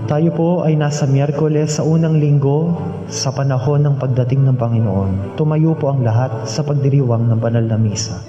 Tayo po ay nasa Miyerkules sa unang linggo sa panahon ng pagdating ng Panginoon. Tumayo po ang lahat sa pagdiriwang ng banal na misa.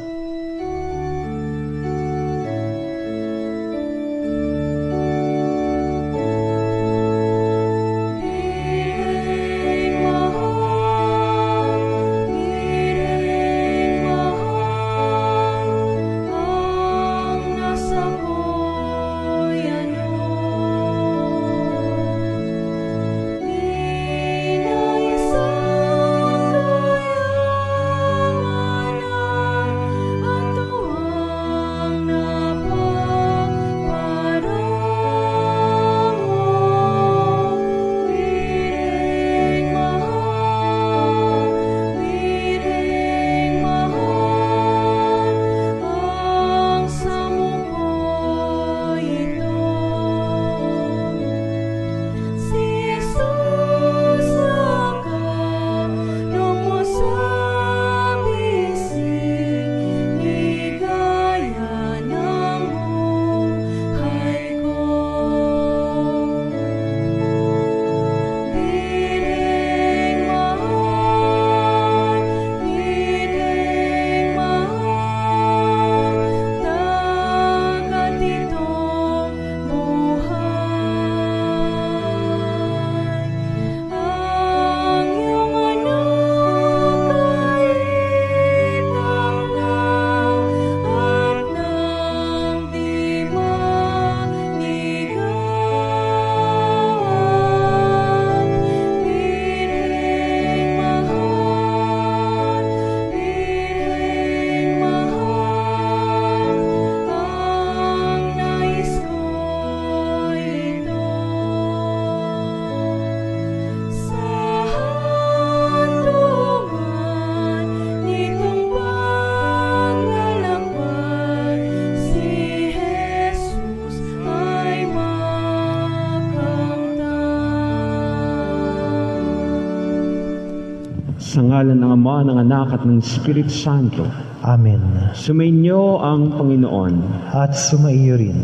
Sa ngalan ng Ama, ng Anak, at ng Espiritu Santo. Amen. Sumainyo ang Panginoon. At sumaiyo rin.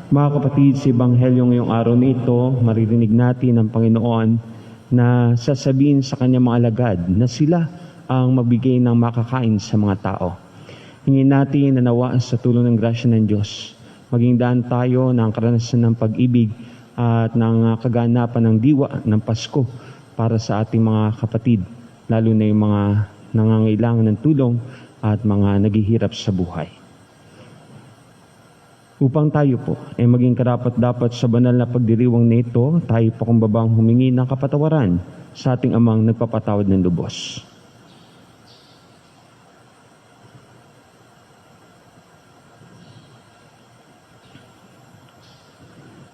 Mga kapatid, sa Ebanghelyo ngayong araw na ito, maririnig natin ang Panginoon na sasabihin sa kanyang mga alagad na sila ang magbigay ng makakain sa mga tao. Hingin natin na nawa sa tulong ng grasya ng Diyos. Maging daan tayo ng karanasan ng pag-ibig at ng kaganapan ng diwa ng Pasko para sa ating mga kapatid, lalo na yung mga nangangailangan ng tulong at mga naghihirap sa buhay. Upang tayo po ay maging karapat-dapat sa banal na pagdiriwang nito, tayo po kumbabang humingi ng kapatawaran sa ating amang nagpapatawad ng lubos.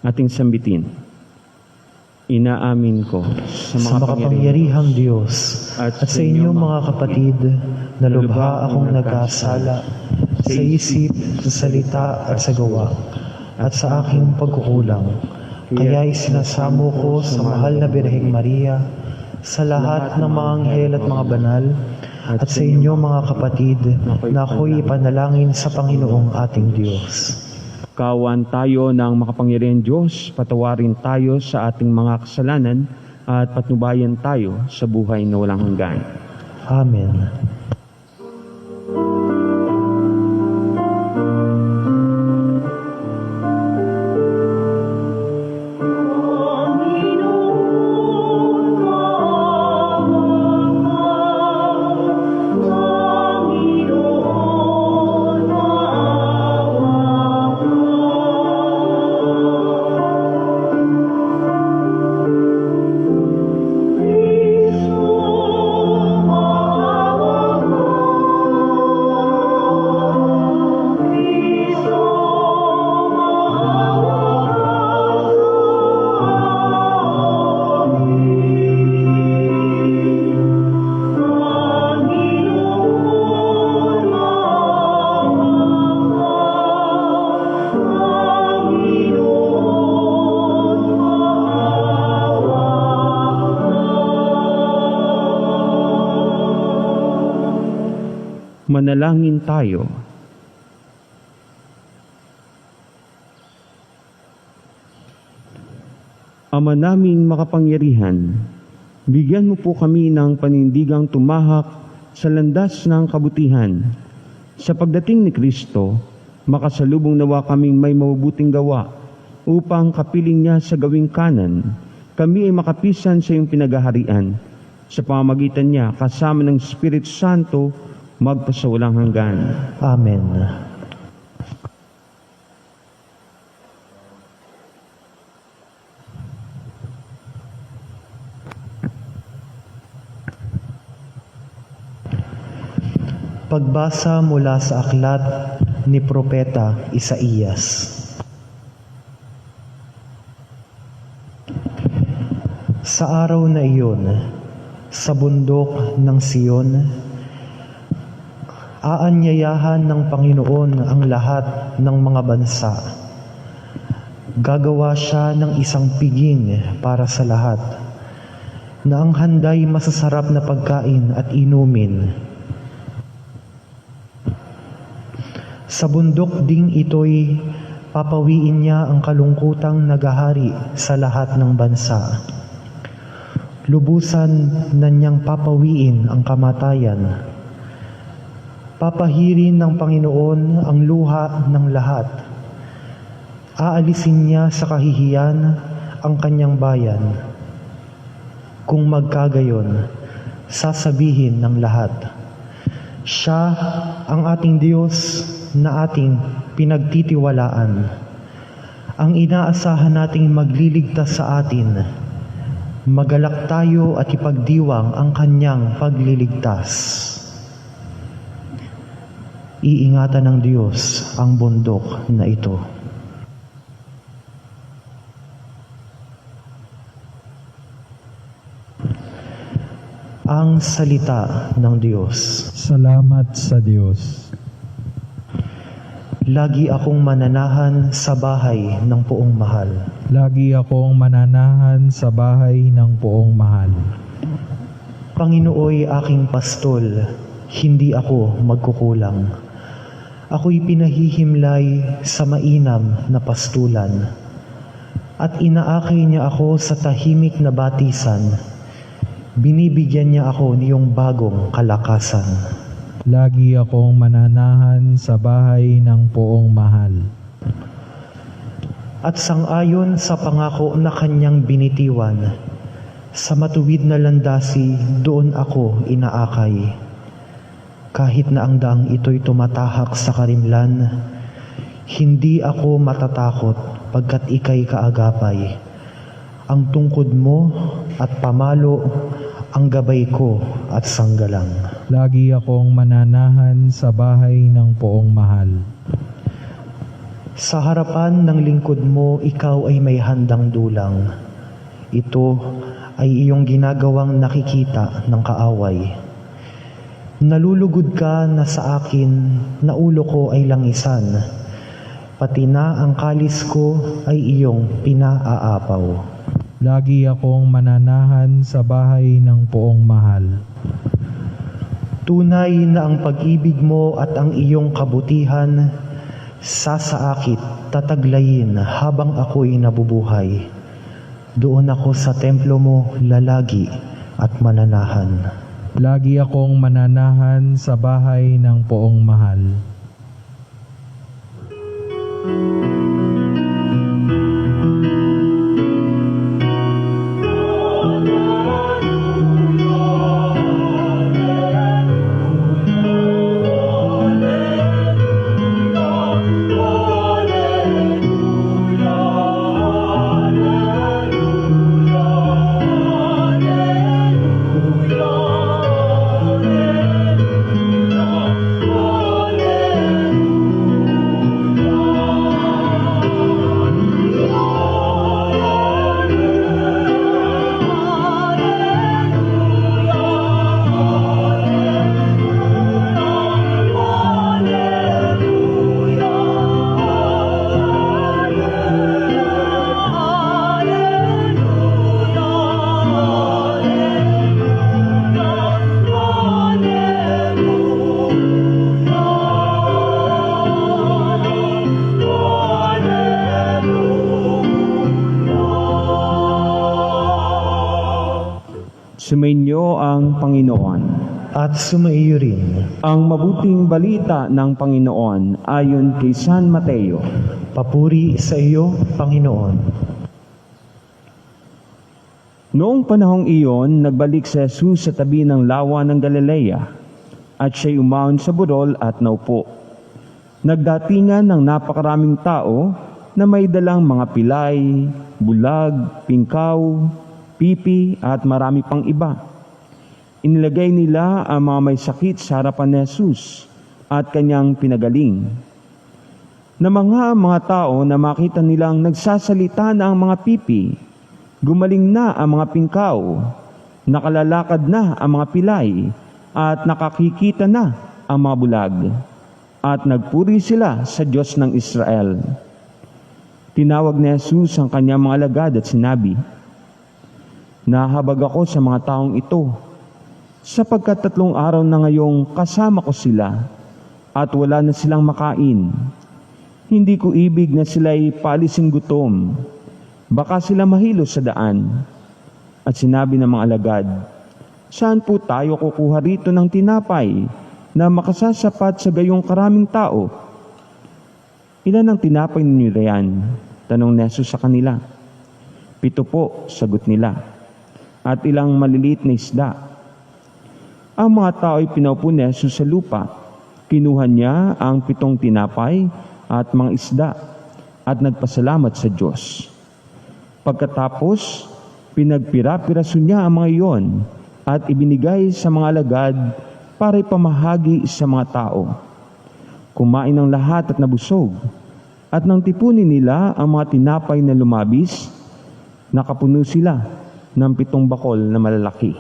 Ating sambitin. Inaamin ko Sa makapangyarihang Diyos at sa inyong mga kapatid na lubha akong nagkasala sa isip, sa salita at sa gawa at sa aking pagkukulang. Kaya'y sinasamo ko sa mahal na Birheng Maria, sa lahat ng mga anghel at mga banal, at sa inyong mga kapatid na ako'y ipanalangin sa Panginoong ating Diyos. Kawan tayo ng makapangyarihang Diyos, patawarin tayo sa ating mga kasalanan at patnubayan tayo sa buhay na walang hanggan. Amen. Manalangin tayo. Ama naming makapangyarihan, bigyan mo po kami ng panindigang tumahak sa landas ng kabutihan. Sa pagdating ni Kristo, makasalubong nawa kaming may mabubuting gawa upang kapiling niya sa gawing kanan. Kami ay makapisan sa iyong pinagaharian. Sa pamamagitan niya, kasama ng Espiritu Santo, magpasawalang hanggan. Amen. Pagbasa mula sa aklat ni Propeta Isaías. Sa araw na iyon, sa bundok ng Siyon, aanyayahan ng Panginoon ang lahat ng mga bansa. Gagawa siya ng isang piging para sa lahat, na ang handay masasarap na pagkain at inumin. Sa bundok ding ito'y papawiin niya ang kalungkutang nagahari sa lahat ng bansa. Lubusan na niyang papawiin ang kamatayan. Papahirin ng Panginoon ang luha ng lahat. Aalisin niya sa kahihiyan ang kanyang bayan. Kung magkagayon, sasabihin ng lahat, siya ang ating Diyos na ating pinagtitiwalaan, ang inaasahan nating magliligtas sa atin. Magalak tayo at ipagdiwang ang kanyang pagliligtas. Iingatan ng Diyos ang bundok na ito. Ang salita ng Diyos. Salamat sa Diyos. Lagi akong mananahan sa bahay ng Poong Mahal. Lagi akong mananahan sa bahay ng Poong Mahal. Panginooy aking pastol, hindi ako magkukulang. Ako'y pinahihimlay sa mainam na pastulan, at inaakay niya ako sa tahimik na batisan. Binibigyan niya ako niyong bagong kalakasan. Lagi akong mananahan sa bahay ng Poong Mahal. At sangayon sa pangako na kanyang binitiwan, sa matuwid na landasi doon ako inaakay. Kahit na ang daang ito'y tumatahak sa karimlan, hindi ako matatakot pagkat ika'y kaagapay. Ang tungkod mo at pamalo, ang gabay ko at sanggalang. Lagi akong mananahan sa bahay ng Poong Mahal. Sa harapan ng lingkod mo, ikaw ay may handang dulang. Ito ay iyong ginagawang nakikita ng kaaway. Nalulugod ka na sa akin, na ulo ko ay langisan. Pati na ang kalis ko ay iyong pinaaapaw. Lagi akong mananahan sa bahay ng Poong Mahal. Tunay na ang pag-ibig mo at ang iyong kabutihan, sasaakit, tataglayin habang ako'y nabubuhay. Doon ako sa templo mo lalagi at mananahan. Lagi akong mananahan sa bahay ng Poong Mahal. Sumainyo ang Panginoon. At sumaiyo rin. Ang mabuting balita ng Panginoon ayon kay San Mateo. Papuri sa iyo, Panginoon. Noong panahong iyon, nagbalik si Jesus sa tabi ng lawa ng Galilea, at siya'y umahon sa burol at naupo. Nagdatingan ng napakaraming tao na may dalang mga pilay, bulag, pingkaw, pipi at marami pang iba. Inilagay nila ang mga may sakit sa harapan ni Jesus at kanyang pinagaling. Namangha ang mga tao na makita nilang nagsasalita na ang mga pipi, gumaling na ang mga pingkaw, nakalalakad na ang mga pilay, at nakakikita na ang mga bulag. At nagpuri sila sa Diyos ng Israel. Tinawag ni Jesus ang kanyang mga alagad at sinabi, "Nahabag ako sa mga taong ito, sapagkat 3 araw na ngayong kasama ko sila, at wala na silang makain. Hindi ko ibig na sila'y paalisin gutom, baka sila mahilo sa daan." At sinabi ng mga alagad, "Saan po tayo kukuha rito ng tinapay na makasasapat sa gayong karaming tao?" "Ilan ang tinapay ninyo riyan?" tanong ni Jesus sa kanila. "7 po," sagot nila. "At ilang maliliit na isda?" Ang mga tao ay pinaupo ni Jesus sa lupa. Kinuha niya ang 7 tinapay at mga isda at nagpasalamat sa Diyos. Pagkatapos, pinagpira-piraso niya ang mga iyon at ibinigay sa mga alagad para ipamahagi sa mga tao. Kumain ng lahat at nabusog, at nang tipunin nila ang mga tinapay na lumabis, nakapuno sila ng 7 bakol na malalaki.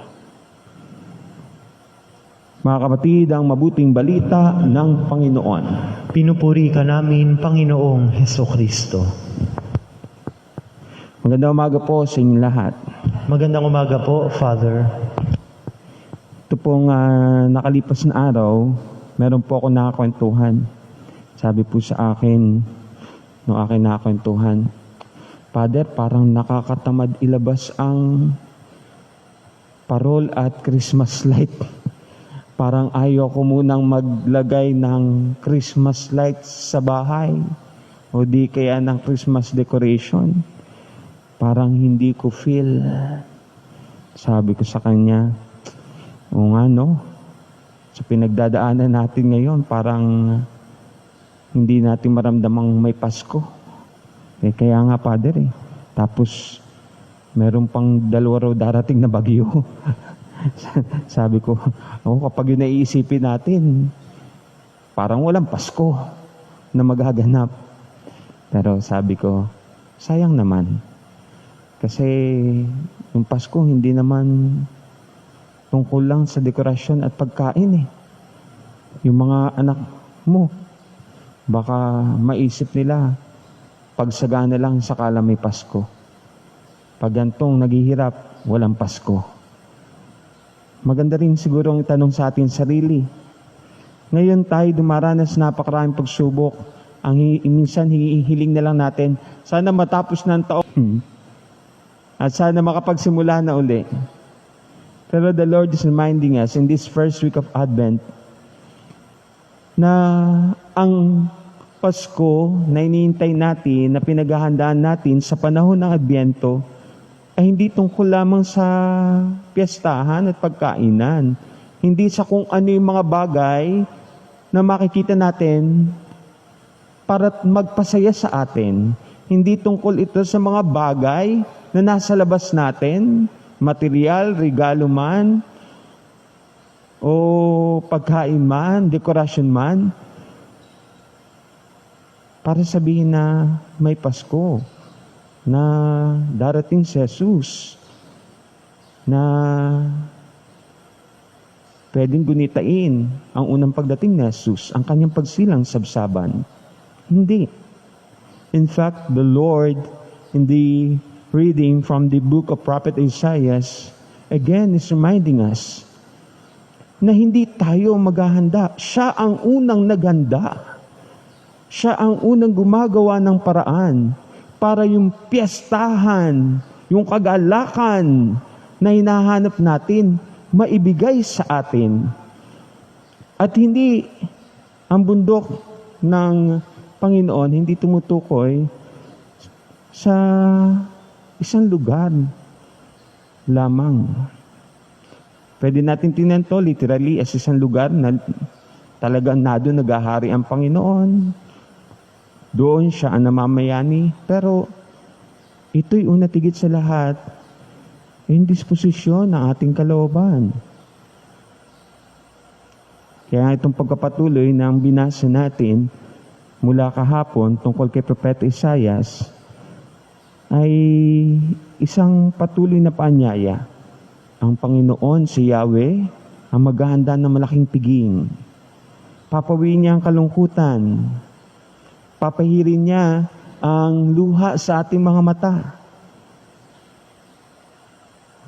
Mga kapatid, ang mabuting balita ng Panginoon. Pinupuri ka namin, Panginoong Hesukristo. Magandang umaga po sa inyong lahat. Magandang umaga po, Father. Ito pong nakalipas na araw, meron po ako nakakwentuhan. Sabi po sa akin, nung akin nakakwentuhan, "Father, parang nakakatamad ilabas ang parol at Christmas light. Parang ayaw ko munang maglagay ng Christmas lights sa bahay o di kaya ng Christmas decoration. Parang hindi ko feel." Sabi ko sa kanya, "O nga no, sa pinagdadaanan natin ngayon, parang hindi natin maramdamang may Pasko. Kaya nga, Father Tapos, meron pang 2 raw darating na bagyo." Sabi ko, kapag yun naiisipin natin, parang walang Pasko na magaganap. Pero sabi ko, sayang naman. Kasi yung Pasko hindi naman tungkol lang sa dekorasyon at pagkain Yung mga anak mo, baka maisip nila, pagsagana lang sakala may Pasko. Pag gantong naghihirap, walang Pasko. Maganda rin siguro ang itanong sa ating sarili. Ngayon tayo dumaranas napakaraming pagsubok. Minsan hihiling na lang natin, sana matapos na ang taon at sana makapagsimula na uli. Pero the Lord is reminding us in this first week of Advent na ang Pasko na iniintay natin, na pinaghahandaan natin sa panahon ng Adbyento, ay hindi tungkol lamang sa piyestahan at pagkainan. Hindi sa kung ano yung mga bagay na makikita natin para magpasaya sa atin. Hindi tungkol ito sa mga bagay na nasa labas natin, material, regalo man, o pagkain man, dekorasyon man, para sabihin na may Pasko, na darating si Jesus, na pwedeng gunitain ang unang pagdating ni Jesus, ang kanyang pagsilang sabsaban. Hindi. In fact, the Lord, in the reading from the book of Prophet Isaiah, again is reminding us na hindi tayo maghahanda. Siya ang unang naghanda. Siya ang unang gumagawa ng paraan para yung piyestahan, yung kagalakan na hinahanap natin maibigay sa atin. At hindi ang bundok ng Panginoon hindi tumutukoy sa isang lugar lamang. Pwede natin tingnan to literally as isang lugar na talagang doon naghahari ang Panginoon. Doon siya ang namamayani. Pero ito'y una tigit sa lahat, yung disposisyon ng ating kalooban. Kaya itong pagkapatuloy ng binasa natin mula kahapon tungkol kay Propeta Isaias ay isang patuloy na paanyaya. Ang Panginoon, si Yahweh, ang maghahanda ng malaking piging. Papawiin niya ang kalungkutan. Papahirin niya ang luha sa ating mga mata.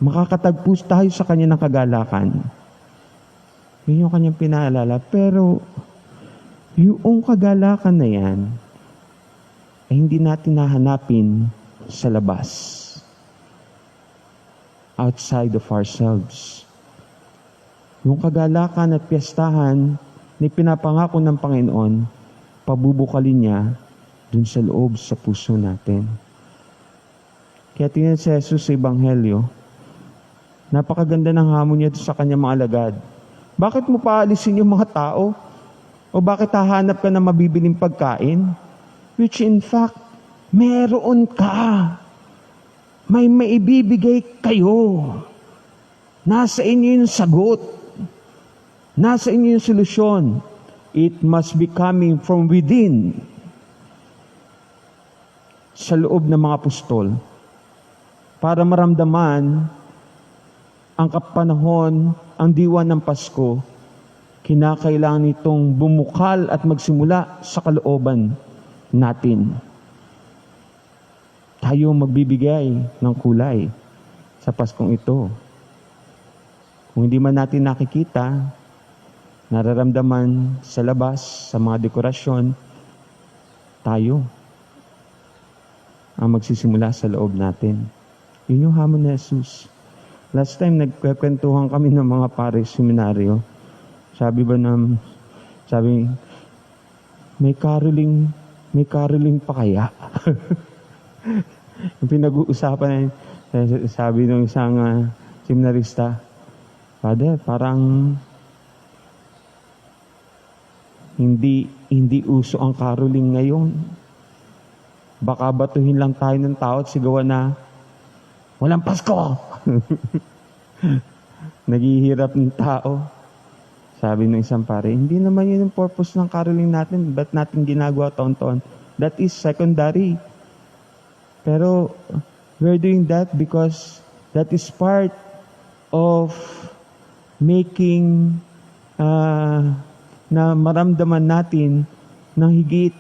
Makakatagpo tayo sa kanya ng kagalakan. Yun yung kanyang pinaalala. Pero, yung kagalakan na yan, ay hindi natin nahanapin sa labas. Outside of ourselves. Yung kagalakan at piyestahan na pinapangako ng Panginoon, pabubukalin niya dun sa loob sa puso natin. Kaya tingnan si Jesus sa Ebanghelyo, napakaganda ng hamon niya sa kanyang mga alagad. Bakit mo paalisin yung mga tao? O bakit hahanap ka na mabibiling pagkain? Which in fact, meron ka. May maibibigay kayo. Nasa inyo yung sagot. Nasa inyo yung solusyon. It must be coming from within. Sa loob ng mga apostol. Para maramdaman ang kapanahon, ang diwa ng Pasko, kinakailangan nitong bumukal at magsimula sa kalooban natin. Tayo magbibigay ng kulay sa Paskong ito. Kung hindi man natin nakikita, nararamdaman sa labas, sa mga dekorasyon, tayo ang magsisimula sa loob natin. Yun yung hamon ni Jesus. Last time, nagkwentuhan kami ng mga pare seminaryo. Sabi, may caroling pa kaya? Yung pinag-uusapan, sabi ng isang seminarista, Father, parang hindi uso ang caroling ngayon. Baka batuhin lang tayo ng tao at sigawan na, walang Pasko! Naghihirap ng tao. Sabi ng isang pare, hindi naman yun ang purpose ng caroling natin. Ba't natin ginagawa taon-taon? That is secondary. Pero we're doing that because that is part of making na maramdaman natin ng higit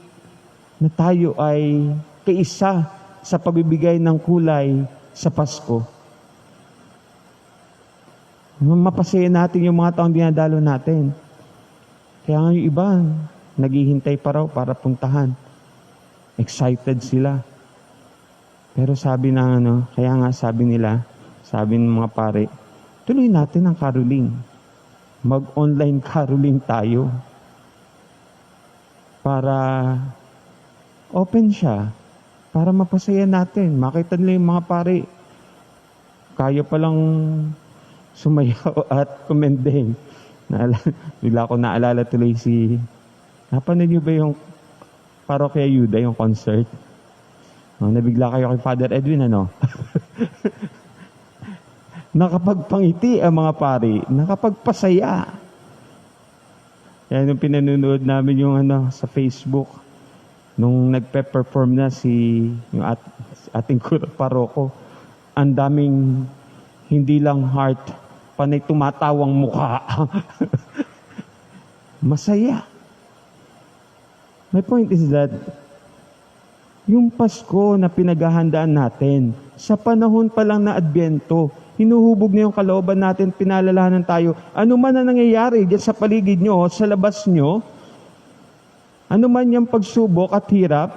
na tayo ay kaisa sa pagbibigay ng kulay sa Pasko. Mapasaya natin yung mga taong dinadalo natin. Kaya nga yung iba, naghihintay pa raw para puntahan. Excited sila. Pero sabi kaya nga sabi ng mga pare, tuloy natin ang caroling. Mag-online caroling tayo. Para open siya. Para mapasaya natin. Makita nila yung mga pare. Kaya palang sumayaw at kumendeng. Bigla ko naalala tuloy napanood niyo ba yung Parokya Yuda, yung concert? Nabigla kayo kay Father Edwin, Nakapagpangiti ang mga pari, nakapagpasaya. Kaya nung pinanunood namin yung sa Facebook, nung nagpe-perform na yung ating paroko, ang daming hindi lang heart, panay tumatawang mukha. Masaya. My point is that, yung Pasko na pinaghahandaan natin, sa panahon pa lang na Adbyento, hinuhubog na yung kalooban natin, pinalalahanan tayo. Ano man ang nangyayari dyan sa paligid nyo, sa labas nyo, ano man yung pagsubok at hirap,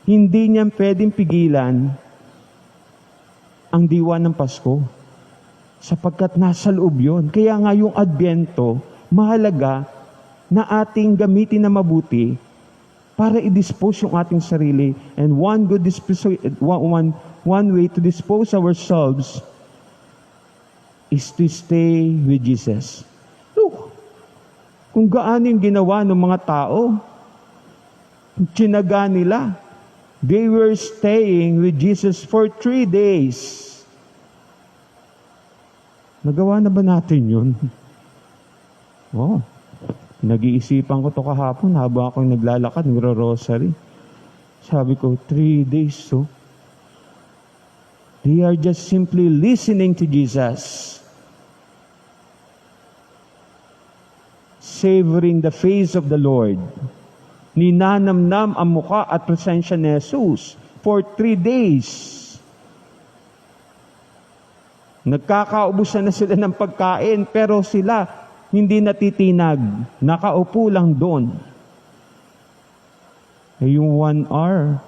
hindi niyan pwedeng pigilan ang diwa ng Pasko. sapagkat nasa loob yun. Kaya nga yung Adbyento, mahalaga na ating gamitin na mabuti para i-dispose yung ating sarili. And one way to dispose ourselves is to stay with Jesus. Look, kung gaano yung ginawa ng mga tao, tinaga nila. They were staying with Jesus for 3 days. Nagawa na ba natin yun? Oh, nag-iisipan ko to kahapon habang ako naglalakad, nagro-rosary. Sabi ko, 3 days, so. They are just simply listening to Jesus. Savoring the face of the Lord. Ninanamnam ang mukha at presensya ni Jesus for 3 days. Nagkakaubusan na sila ng pagkain, pero sila hindi natitinag. Nakaupo lang doon. Yung 1 hour,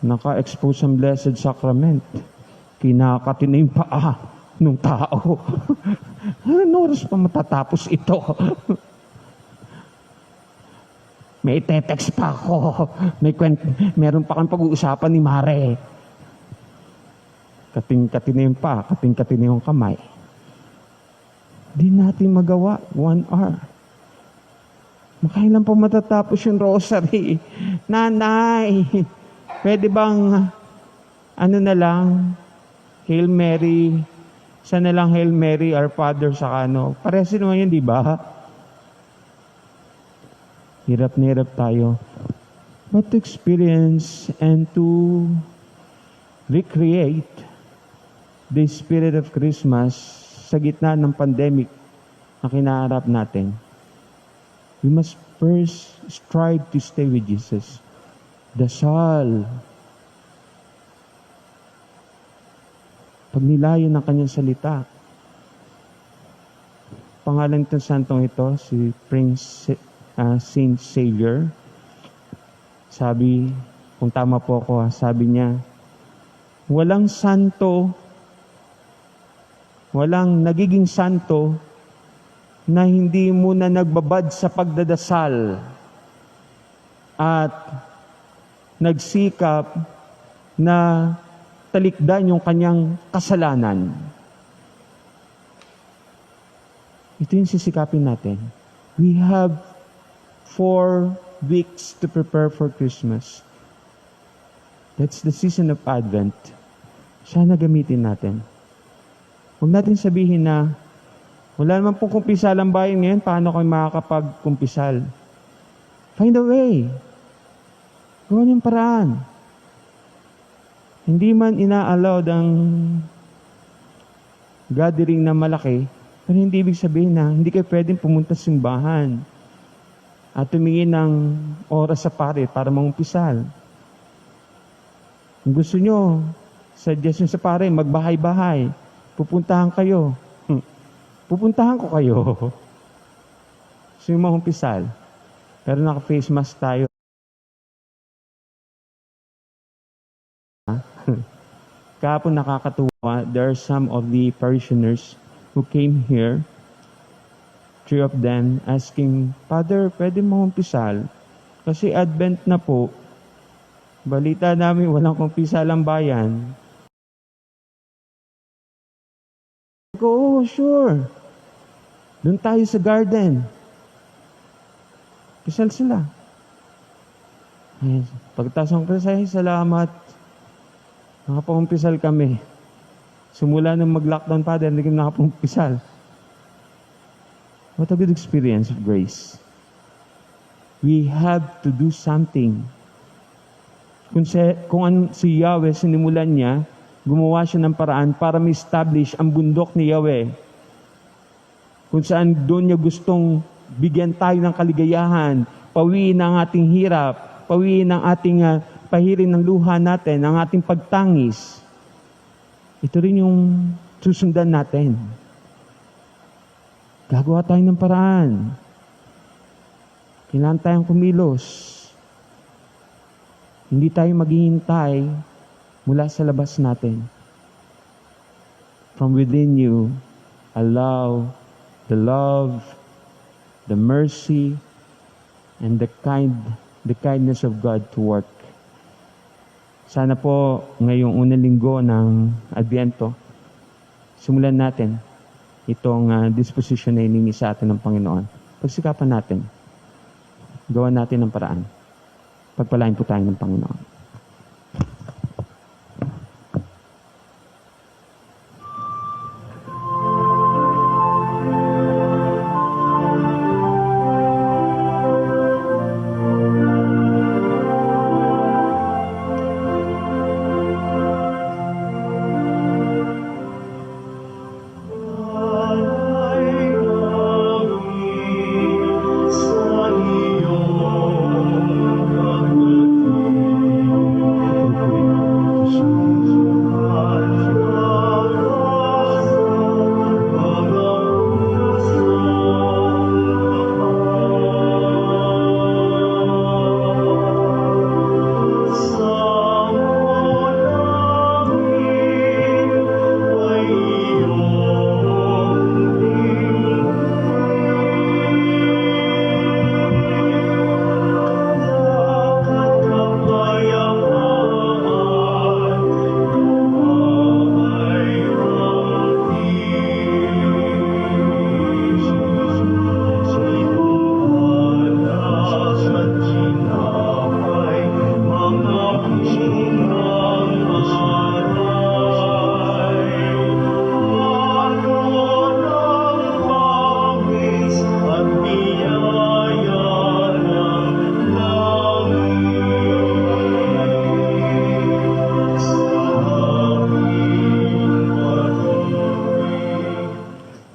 naka-expose ang Blessed Sacrament. Kinakati na yung paa ng tao. Anong oras pa matatapos ito? May ite-text pa ako. Meron pa kang pag-uusapan ni Mare. Kating-kati na yung paa, kating-kati na yung kamay. Di natin magawa 1 hour. Makailan pa matatapos yung rosary? Nanay, pwede bang na lang, Hail Mary, sana lang Hail Mary, Our Father, sa Parehas naman yun, di ba? Hirap na hirap tayo. But to experience and to recreate the spirit of Christmas sa gitna ng pandemic na kinaharap natin, we must first strive to stay with Jesus. Dasal. Pagnilayan ng kanyang salita. Pangalan ng santong ito, si Prince Saint Xavier. Sabi, kung tama po ako, sabi niya, walang nagiging santo na hindi muna nagbabad sa pagdadasal at nagsikap na talikdan yung kanyang kasalanan. Ito yung sisikapin natin. We have 4 weeks to prepare for Christmas. That's the season of Advent. Sana gamitin natin. Huwag natin sabihin na wala naman pong kumpisal ang bayan ngayon, paano kayo makakapag-kumpisal? Find a way. Gawin yung paraan. Hindi man ina-allowed ang gathering na malaki, pero hindi ibig sabihin na hindi kayo pwedeng pumunta sa simbahan at tumingin ng oras sa pare para mangumpisal. Kung gusto nyo, suggestion sa pare, magbahay-bahay. Pupuntahan kayo. Pupuntahan ko kayo. Gusto nyo mangumpisal. Pero naka-face mask tayo. Kahapon nakakatuwa, there are some of the parishioners who came here, 3 of them, asking, Father, pwede mangumpisal? Kasi Advent na po. Balita namin walang kumpisal ang bayan. Oh, sure. Doon tayo sa garden. Pisal sila. Pagtasong ko sa salamat. Nakapumpisal kami. Simula nang mag-lockdown pa din, hindi kami nakapumpisal. What a good experience of grace. We have to do something. Kung si Yahweh, sinimulan niya, gumawa siya ng paraan para ma-establish ang bundok ni Yahweh. Kung saan doon niya gustong bigyan tayo ng kaligayahan, pawiin ang ating hirap, pawiin ang ating pahirin ng luha natin, ang ating pagtangis. Ito rin yung susundan natin. Gagawa tayo ng paraan. Kailangan tayong kumilos. Hindi tayo maghihintay mula sa labas natin. from within you, allow the love, the mercy, and the kindness of God to work. Sana po ngayong unang linggo ng Adbyento, simulan natin itong disposition na hiningi sa atin ng Panginoon. Pagsikapan natin. Gawan natin ang paraan. Pagpalain po tayo ng Panginoon.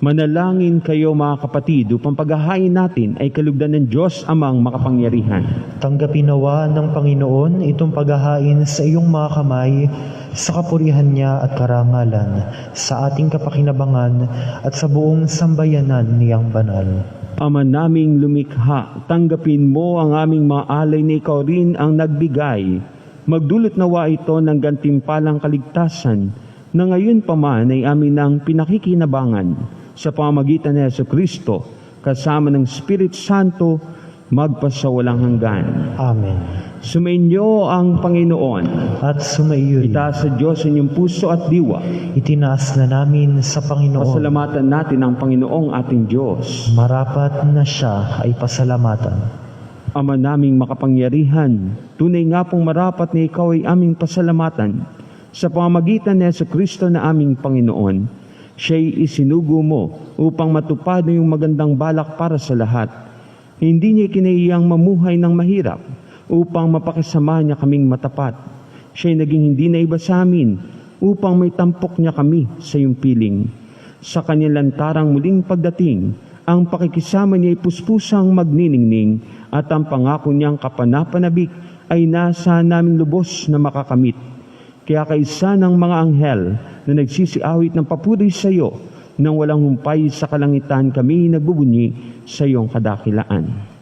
Manalangin kayo mga kapatid upang paghahain natin ay kalugdan ng Diyos amang makapangyarihan. Tanggapin nawa ng Panginoon itong paghahain sa iyong mga kamay sa kapurihan niya at karangalan, sa ating kapakinabangan at sa buong sambayanan niyang banal. Ama naming lumikha, tanggapin mo ang aming mga alay na ikaw rin ang nagbigay. Magdulot nawa ito ng gantimpalang kaligtasan na ngayon pa man ay amin ang pinakikinabangan sa pamamagitan ni Jesucristo, kasama ng Espiritu Santo, magpasawalang hanggan. Amen. Sumainyo ang Panginoon. At sumaiyo rin. Itaas sa Diyos inyong puso at diwa. Itinaas na namin sa Panginoon. Pasalamatan natin ang Panginoong ating Diyos. Marapat na siya ay pasalamatan. Ama naming makapangyarihan, tunay nga pong marapat na ikaw ay aming pasalamatan sa pamamagitan ni Jesucristo na aming Panginoon. Siya'y isinugo mo upang matupad na yung magandang balak para sa lahat. Hindi niya kinahiyang mamuhay ng mahirap upang mapakisama niya kaming matapat. Siya'y naging hindi na iba sa amin upang may tampok niya kami sa iyong piling. Sa kanyang lantarang muling pagdating, ang pakikisama niya ay puspusang magniningning at ang pangako niyang kapanapanabik ay nasa naming lubos na makakamit. Kaya kaisa ng mga anghel na nagsisiawit ng papuri sa iyo, nang walang humpay sa kalangitan kami nagbubunyi sa iyong kadakilaan.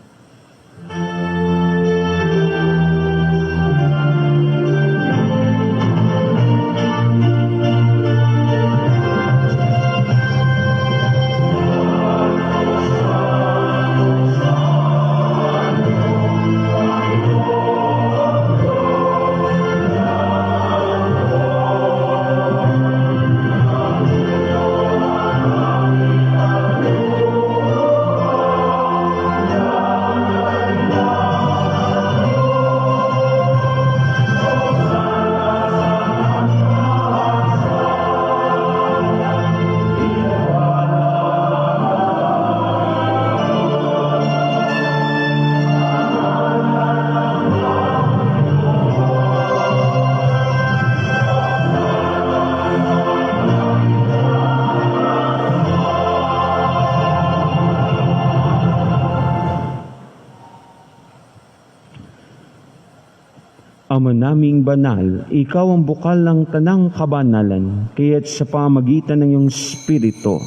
Ama naming banal, ikaw ang bukal ng tanang kabanalan, kaya't sa pamagitan ng iyong Espiritu,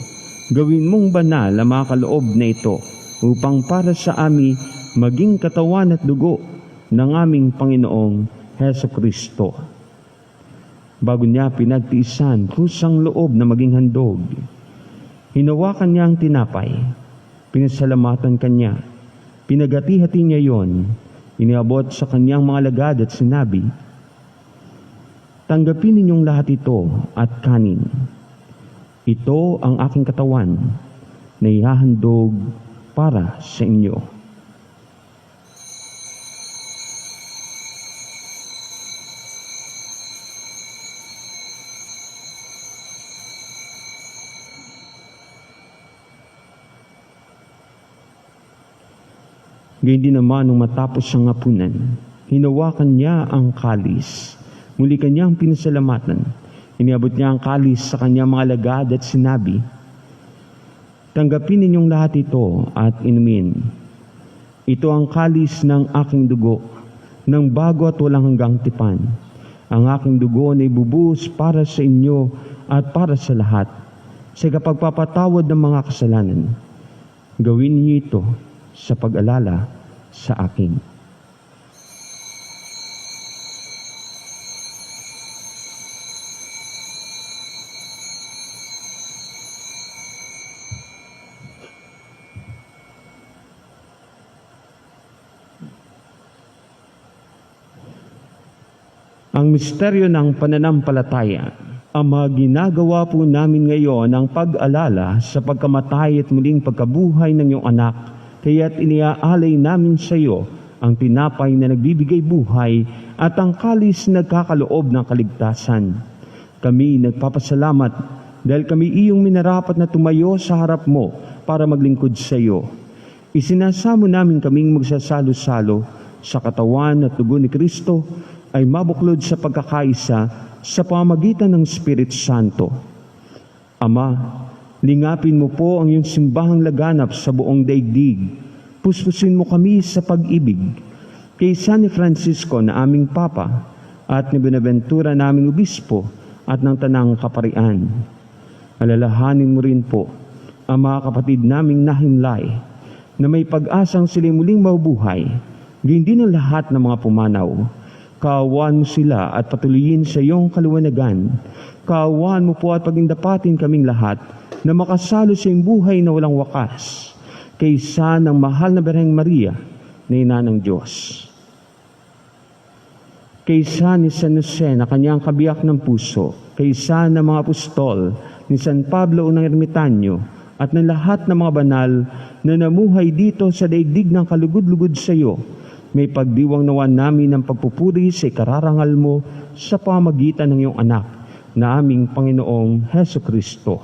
gawin mong banal ang mga kaloob na ito, upang para sa amin maging katawan at dugo ng aming Panginoong Hesukristo. bago niya pinagtiisan kusang loob na maging handog. Hinawakan niya ang tinapay, pinasalamatan kanya, pinagati-hati niya yon, iniabot sa kanyang mga alagad at sinabi, "Tanggapin ninyong lahat ito at kanin. Ito ang aking katawan na ihahandog para sa inyo." Gayun din naman nung matapos ang hapunan, hinawakan niya ang kalis. Muli kanyang pinasalamatan. Iniabot niya ang kalis sa kanyang mga alagad at sinabi, "Tanggapin ninyong lahat ito at inumin. Ito ang kalis ng aking dugo, ng bago at walang hanggang tipan. Ang aking dugo na ibubuhos para sa inyo at para sa lahat, sa kapagpapatawad ng mga kasalanan. Gawin niyo ito sa pag-alala sa akin." Ang misteryo ng pananampalataya. Ama, ginagawa po namin ngayon ang pag-alala sa pagkamatay at muling pagkabuhay ng iyong anak, kaya't iniaalay namin sa iyo ang tinapay na nagbibigay buhay at ang kalis na nagkakaloob ng kaligtasan. Kami nagpapasalamat dahil kami iyong minarapat na tumayo sa harap mo para maglingkod sa iyo. Isinasamo namin kaming magsasalo-salo sa katawan at dugo ni Kristo ay mabuklod sa pagkakaisa sa pamamagitan ng Espiritu Santo. Ama, lingapin mo po ang iyong simbahang laganap sa buong daigdig. Puspusin mo kami sa pag-ibig. Kay San Francisco na aming Papa at ni Buenaventura naming Obispo at ng Tanang Kaparian. Alalahanin mo rin po ang mga kapatid naming nahimlay na may pag-asang sila muling mabubuhay, gayon din ang lahat ng mga pumanaw. Kaawaan mo sila at patuloyin sa iyong kaluwanagan. Kaawaan mo po at pagindapatin kaming lahat na makasalo sa iyong buhay na walang wakas, kaysa ng mahal na Birheng Maria na Ina ng Diyos. Kaysa ni San Jose na kanyang kabiyak ng puso, kaysa ng mga apostol, ni San Pablo unang ermitanyo, at ng lahat ng mga banal na namuhay dito sa daigdig ng kalugod-lugod sa iyo, may pagdiwang nawa namin ng pagpupuri sa ikararangal mo sa pamagitan ng iyong anak na aming Panginoong Heso Kristo.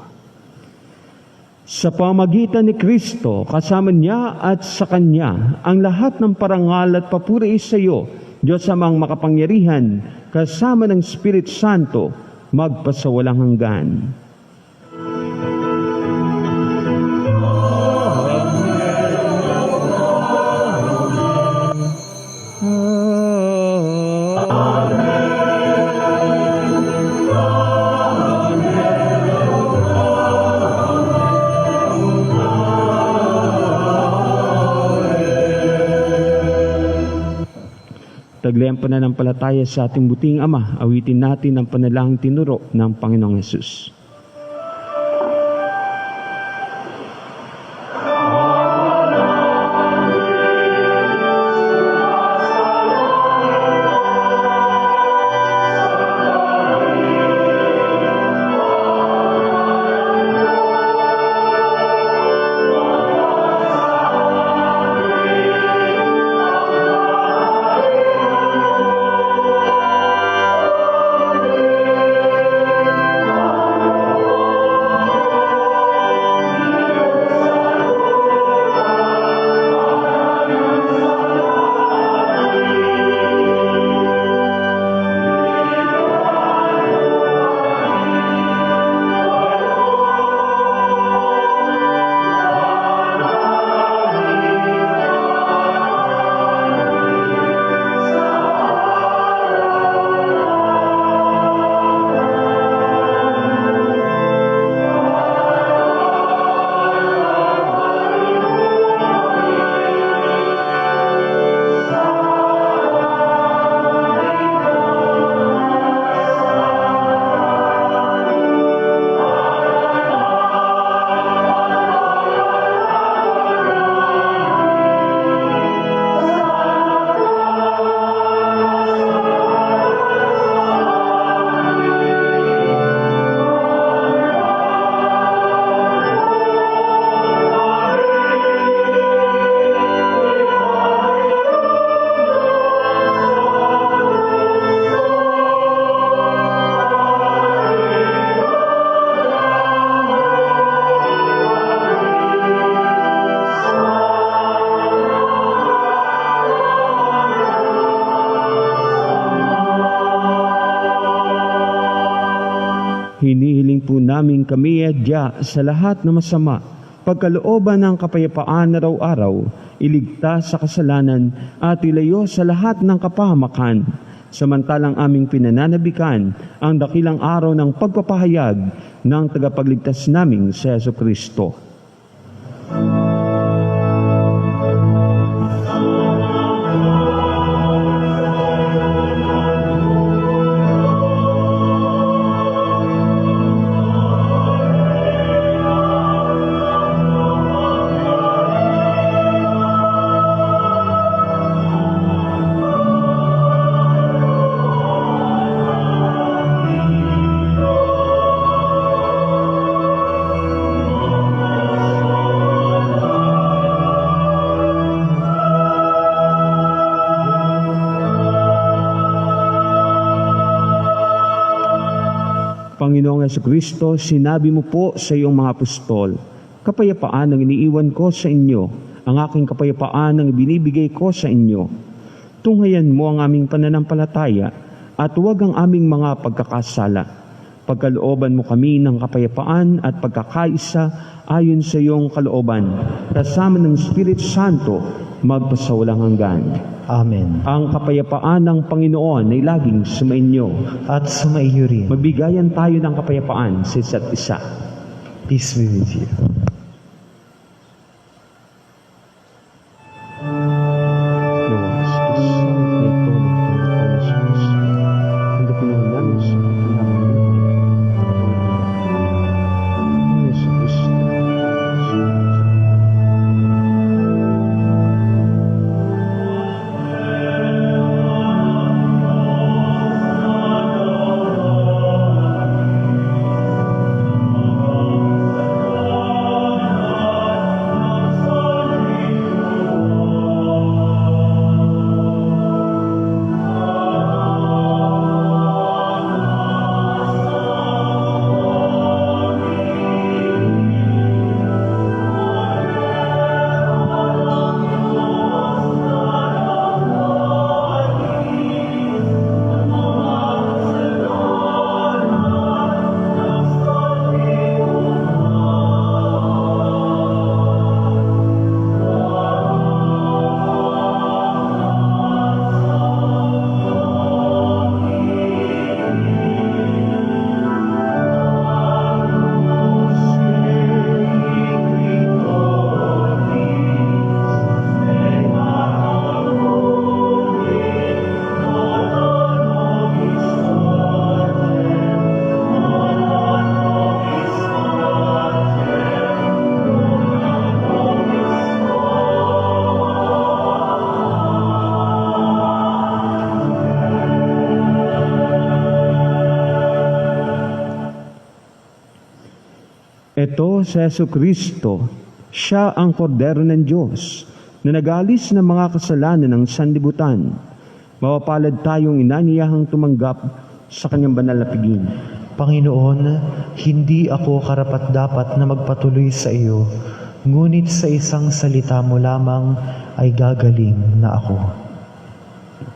Sa pamagitan ni Kristo, kasama niya at sa Kanya, ang lahat ng parangal at papuri sa iyo, Diyos amang makapangyarihan, kasama ng Espiritu Santo, magpasawalang hanggan. Taglayang pananampalataya sa ating buting Ama, awitin natin ang panalangin tinuro ng Panginoong Hesus. Hinihiling po namin kami adya sa lahat na masama, pagkalooban ng kapayapaan araw-araw, iligtas sa kasalanan at ilayo sa lahat ng kapahamakan. Samantalang aming pinananabikan ang dakilang araw ng pagpapahayag ng tagapagligtas naming si Jesucristo. Panginoong Jesucristo, sinabi mo po sa iyong mga apostol, kapayapaan ang iniiwan ko sa inyo, ang aking kapayapaan ang binibigay ko sa inyo. Tunghayan mo ang aming pananampalataya at huwag ang aming mga pagkakasala. Pagkalooban mo kami ng kapayapaan at pagkakaisa ayon sa iyong kalooban, kasama ng Espiritu Santo, magpasawalang hanggan. Amen. Ang kapayapaan ng Panginoon ay laging sumainyo. At sumaiyo rin. Magbigayan tayo ng kapayapaan sa isa't isa. Peace be with you. Ito si Jesucristo, siya ang kordero ng Diyos na nag-alis ng mga kasalanan ng sanlibutan. Mapapalad tayong inaniyahang tumanggap sa kanyang banal na piging. Panginoon, hindi ako karapat-dapat na magpatuloy sa iyo, ngunit sa isang salita mo lamang ay gagaling na ako.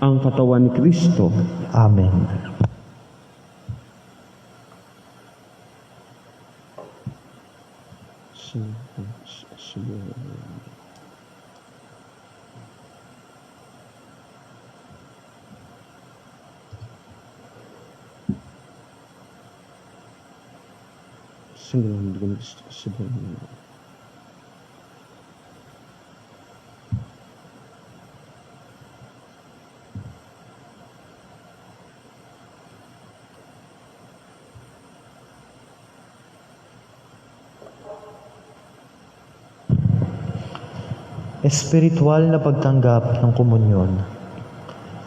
Ang katawan ni Kristo. Amen. Espiritual na pagtanggap ng komunyon.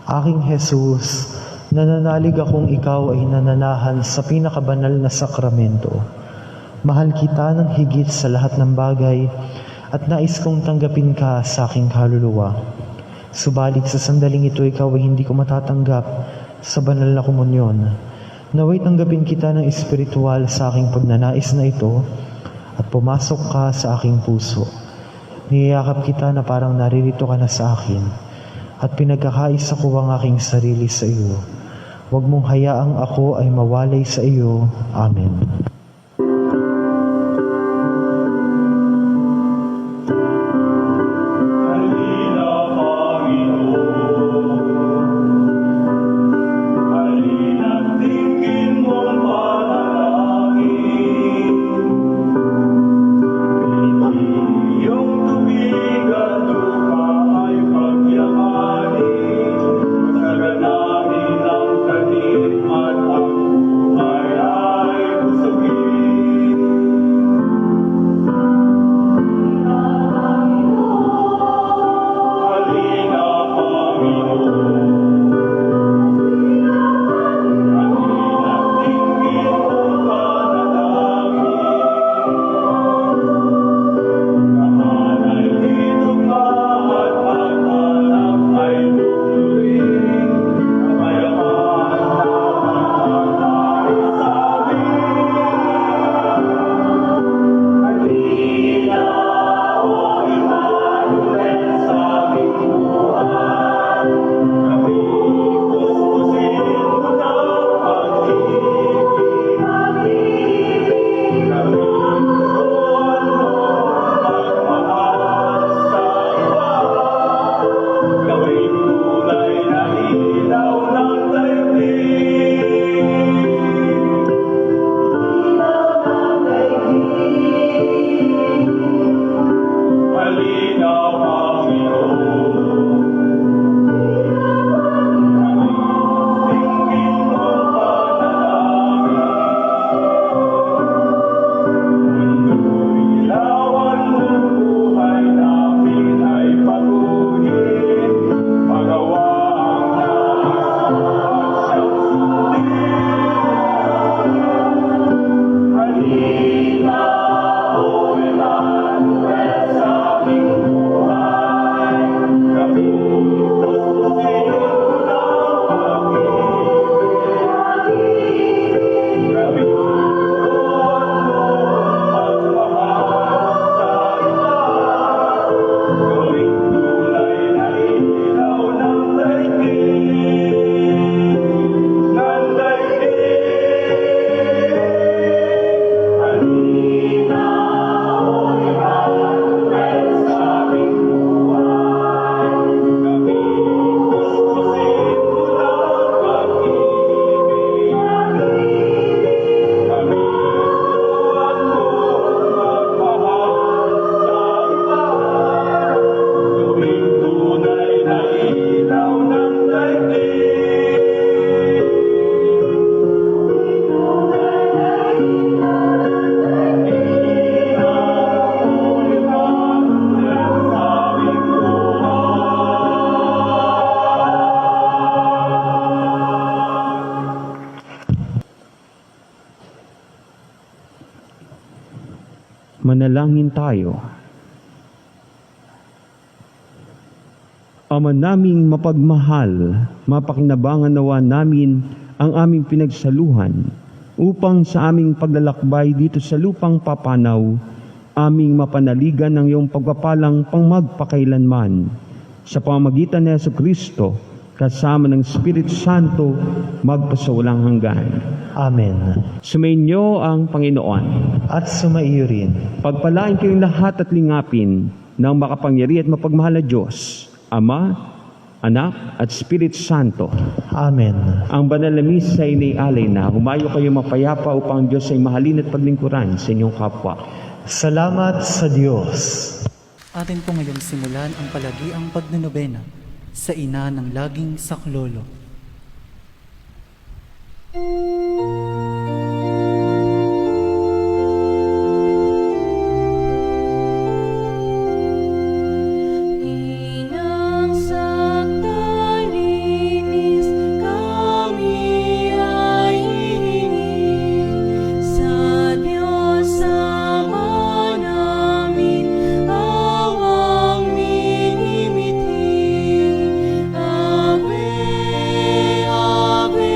Aking Jesus, nananalig akong ikaw ay nananahan sa pinakabanal na sakramento. Mahal kita ng higit sa lahat ng bagay at nais kong tanggapin ka sa aking kaluluwa. Subalit sa sandaling ito ikaw ay hindi ko matatanggap sa banal na komunyon. Naway tanggapin kita ng espiritual sa aking pagnanais na ito at pumasok ka sa aking puso. Niyayakap kita na parang naririto ka na sa akin at pinagkakaisa ko ang aking sarili sa iyo. Huwag mong hayaang ako ay mawalay sa iyo. Amen. Manalangin tayo. Ama naming mapagmahal, mapakinabangan nawa namin ang aming pinagsaluhan upang sa aming paglalakbay dito sa lupang papanaw, aming mapanaligan ng iyong pagpapalang pangmagpakailanman. Sa pamamagitan ni Jesucristo, kasama ng Espiritu Santo, magpasawalang hanggan. Amen. Sumainyo ang Panginoon. At sumaiyo rin. Pagpalain kayong lahat at lingapin ng makapangyari at mapagmahal na Diyos, Ama, Anak, at Espiritu Santo. Amen. Ang banal na misa ay naialay na. Humayo kayo mapayapa upang ang Diyos ay mahalin at paglingkuran sa inyong kapwa. Salamat sa Diyos. Atin po ngayong simulan ang palagiang pagnonobena sa ina ng laging saklolo. Inang sagdalinis, kami ay hihingi sa Diyos Ama namin, awang minimitin. Ave, Ave,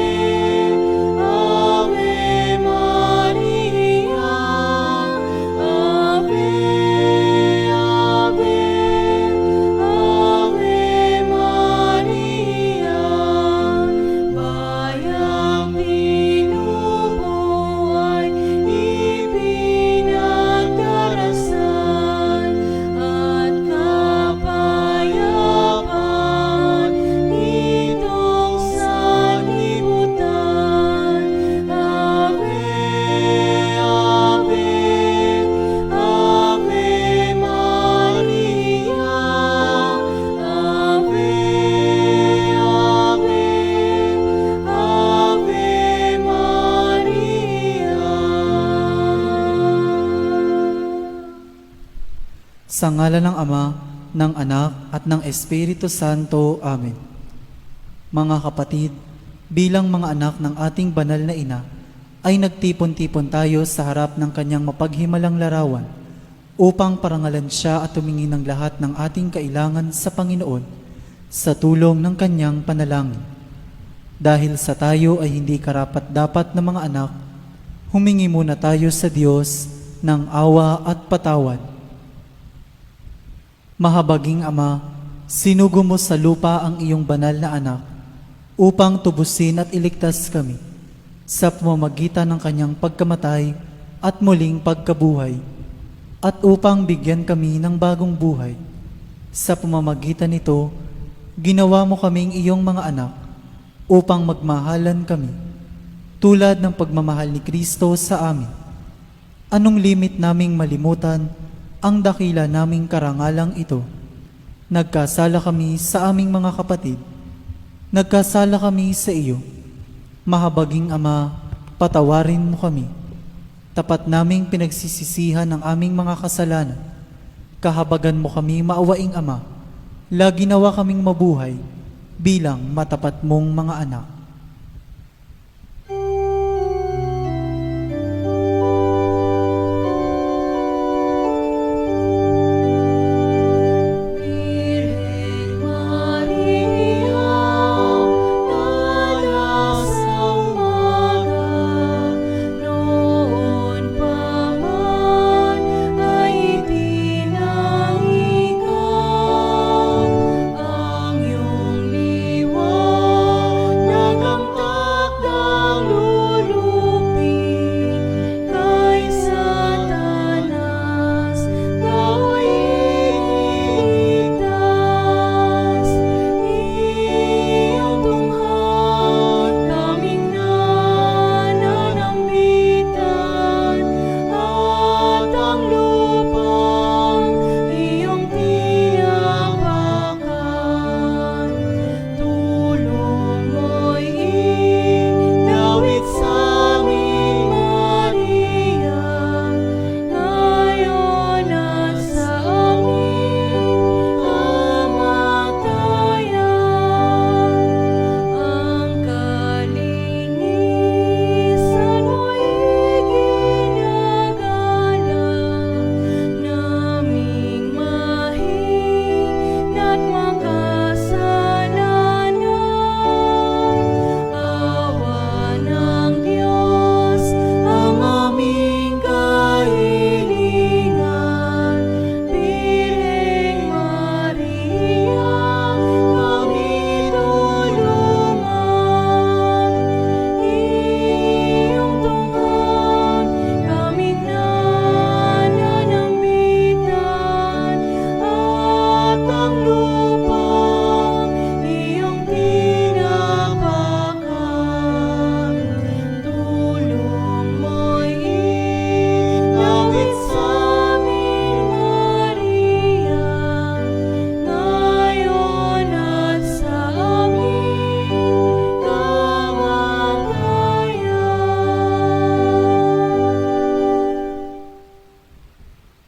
Sa ngala ng Ama, ng Anak, at ng Espiritu Santo. Amen. Mga kapatid, bilang mga anak ng ating banal na ina, ay nagtipon-tipon tayo sa harap ng kanyang mapaghimalang larawan upang parangalan siya at tumingin ng lahat ng ating kailangan sa Panginoon sa tulong ng kanyang panalangin. Dahil sa tayo ay hindi karapat-dapat na mga anak, humingi muna tayo sa Diyos ng awa at patawad. Mahabaging Ama, sinugo mo sa lupa ang iyong banal na anak upang tubusin at iligtas kami sa pamamagitan ng kanyang pagkamatay at muling pagkabuhay, at upang bigyan kami ng bagong buhay. Sa pamamagitan nito, ginawa mo kaming iyong mga anak upang magmahalan kami, tulad ng pagmamahal ni Kristo sa amin. Anong limit naming malimutan ang dakila naming karangalang ito? Nagkasala kami sa aming mga kapatid. Nagkasala kami sa iyo. Mahabaging Ama, patawarin mo kami. Tapat naming pinagsisisihan ang aming mga kasalanan. Kahabagan mo kami, maawaing Ama. Lagi nawa kaming mabuhay bilang matapat mong mga anak. Virgen Maria, tala sa umaga, noon pa man ay itinangi ka. Ang iyong liwanag ang takdang lulupin kay Satanas, dao'y iligtas. Iyong tungha't kaming nananambitan, at ang lupang iyong tinapakan. Tulong mo'y idawit sa amin, Maria, ngayon at sa aming kamatayan. Ang kalinisan mo'y ginagalang naming mahina't makasalanan. Awa ng Diyos ang aming kahilingan. Birheng Maria, kami tulungan. Iyong tungha't kaming nananambitan, at ang lupang iyong tinapakan. Tulong mo'y idawit sa amin, Maria, ngayon at sa aming kamatayan.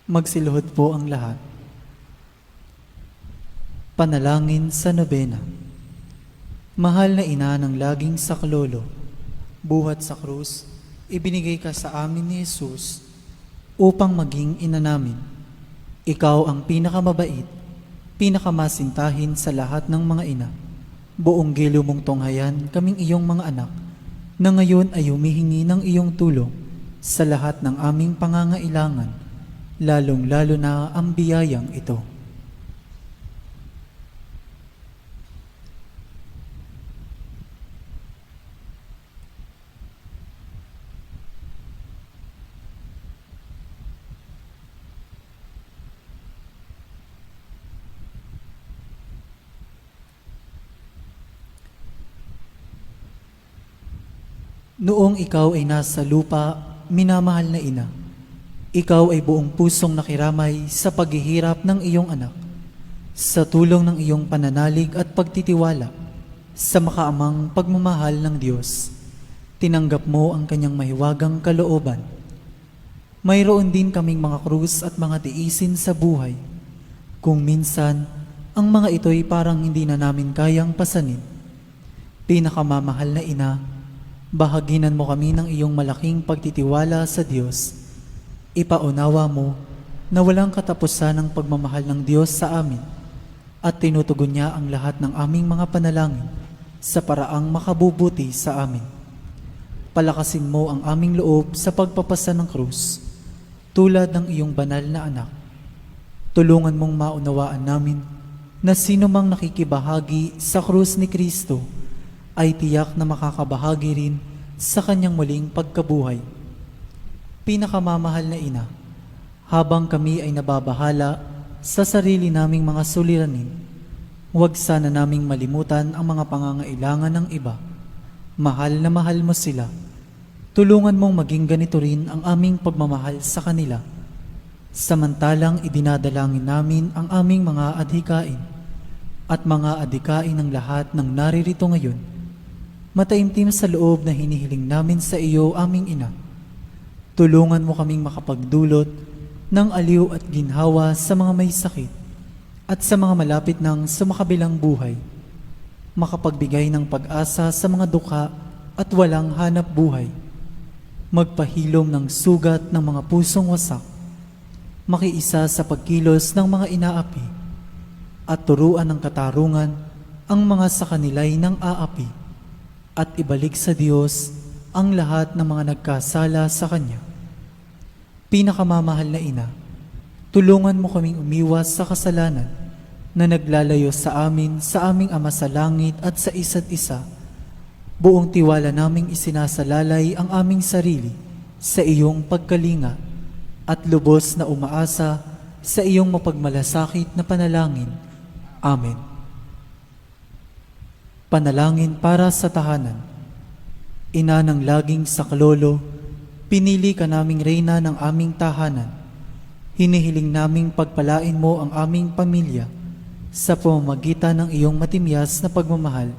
Magsiluhod po ang lahat. Panalangin sa nobena. Mahal na ina ng laging saklolo, buhat sa krus, ibinigay ka sa amin ni Jesus upang maging ina namin. Ikaw ang pinakamabait, pinakamasintahin sa lahat ng mga ina. Buong gilo mong tunghayan kaming iyong mga anak, na ngayon ay humihingi ng iyong tulong sa lahat ng aming pangangailangan, lalong-lalo na ang biyayang ito. Noong ikaw ay nasa lupa, minamahal na ina, ikaw ay buong pusong nakiramay sa paghihirap ng iyong anak. Sa tulong ng iyong pananalig at pagtitiwala sa makaamang pagmamahal ng Diyos, tinanggap mo ang kanyang mahiwagang kalooban. Mayroon din kaming mga krus at mga tiisin sa buhay Kung minsan, ang mga ito'y parang hindi na namin kayang pasanin. Pinakamamahal na ina, bahaginan mo kami ng iyong malaking pagtitiwala sa Diyos. Ipaunawa mo na walang katapusan ang pagmamahal ng Diyos sa amin at tinutugon niya ang lahat ng aming mga panalangin sa paraang makabubuti sa amin. Palakasin mo ang aming loob sa pagpapasa ng krus, tulad ng iyong banal na anak. Tulungan mong maunawaan namin na sino mang nakikibahagi sa krus ni Kristo ay tiyak na makakabahagi rin sa kanyang muling pagkabuhay. Pinakamamahal na ina, habang kami ay nababahala sa sarili naming mga suliranin, huwag sana naming malimutan ang mga pangangailangan ng iba. Mahal na mahal mo sila. Tulungan mong maging ganito rin ang aming pagmamahal sa kanila. Samantalang idinadalangin namin ang aming mga adhikain at mga adhikain ng lahat ng naririto ngayon. Mataimtim sa loob na hinihiling namin sa iyo, aming ina. Tulungan mo kaming makapagdulot ng aliw at ginhawa sa mga may sakit at sa mga malapit ng sumakabilang buhay. Makapagbigay ng pag-asa sa mga dukha at walang hanap buhay. Magpahilom ng sugat ng mga pusong wasak. Makiisa sa pagkilos ng mga inaapi at turuan ng katarungan ang mga sa kanila'y ng aapi at ibalik sa Diyos ang lahat ng mga nagkasala sa Kanya. Pinakamamahal na ina, tulungan mo kaming umiwas sa kasalanan na naglalayo sa amin, sa aming Ama sa langit at sa isa't isa. Buong tiwala naming isinasalalay ang aming sarili sa iyong pagkalinga at lubos na umaasa sa iyong mapagmalasakit na panalangin. Amen. Panalangin para sa tahanan. Ina ng laging saklolo, pinili ka naming reyna ng aming tahanan. Hinihiling naming pagpalain mo ang aming pamilya sa pamamagitan ng iyong matimyas na pagmamahal.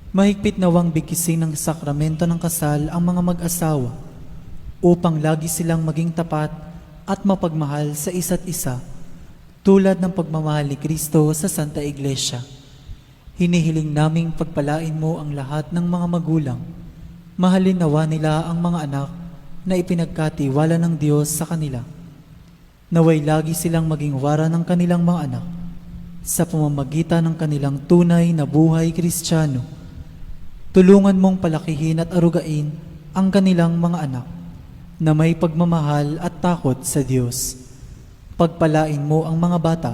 Mahigpit nawang bigkisin ng sakramento ng kasal ang mga mag-asawa upang lagi silang maging tapat at mapagmahal sa isa't isa, tulad ng pagmamahal ni Kristo sa Santa Iglesia. Hinihiling naming pagpalain mo ang lahat ng mga magulang. Mahalin nawa nila ang mga anak na ipinagkatiwala ng Diyos sa kanila. Naway lagi silang maging wara ng kanilang mga anak sa pamamagitan ng kanilang tunay na buhay Kristiyano. Tulungan mong palakihin at arugain ang kanilang mga anak na may pagmamahal at takot sa Diyos. Pagpalain mo ang mga bata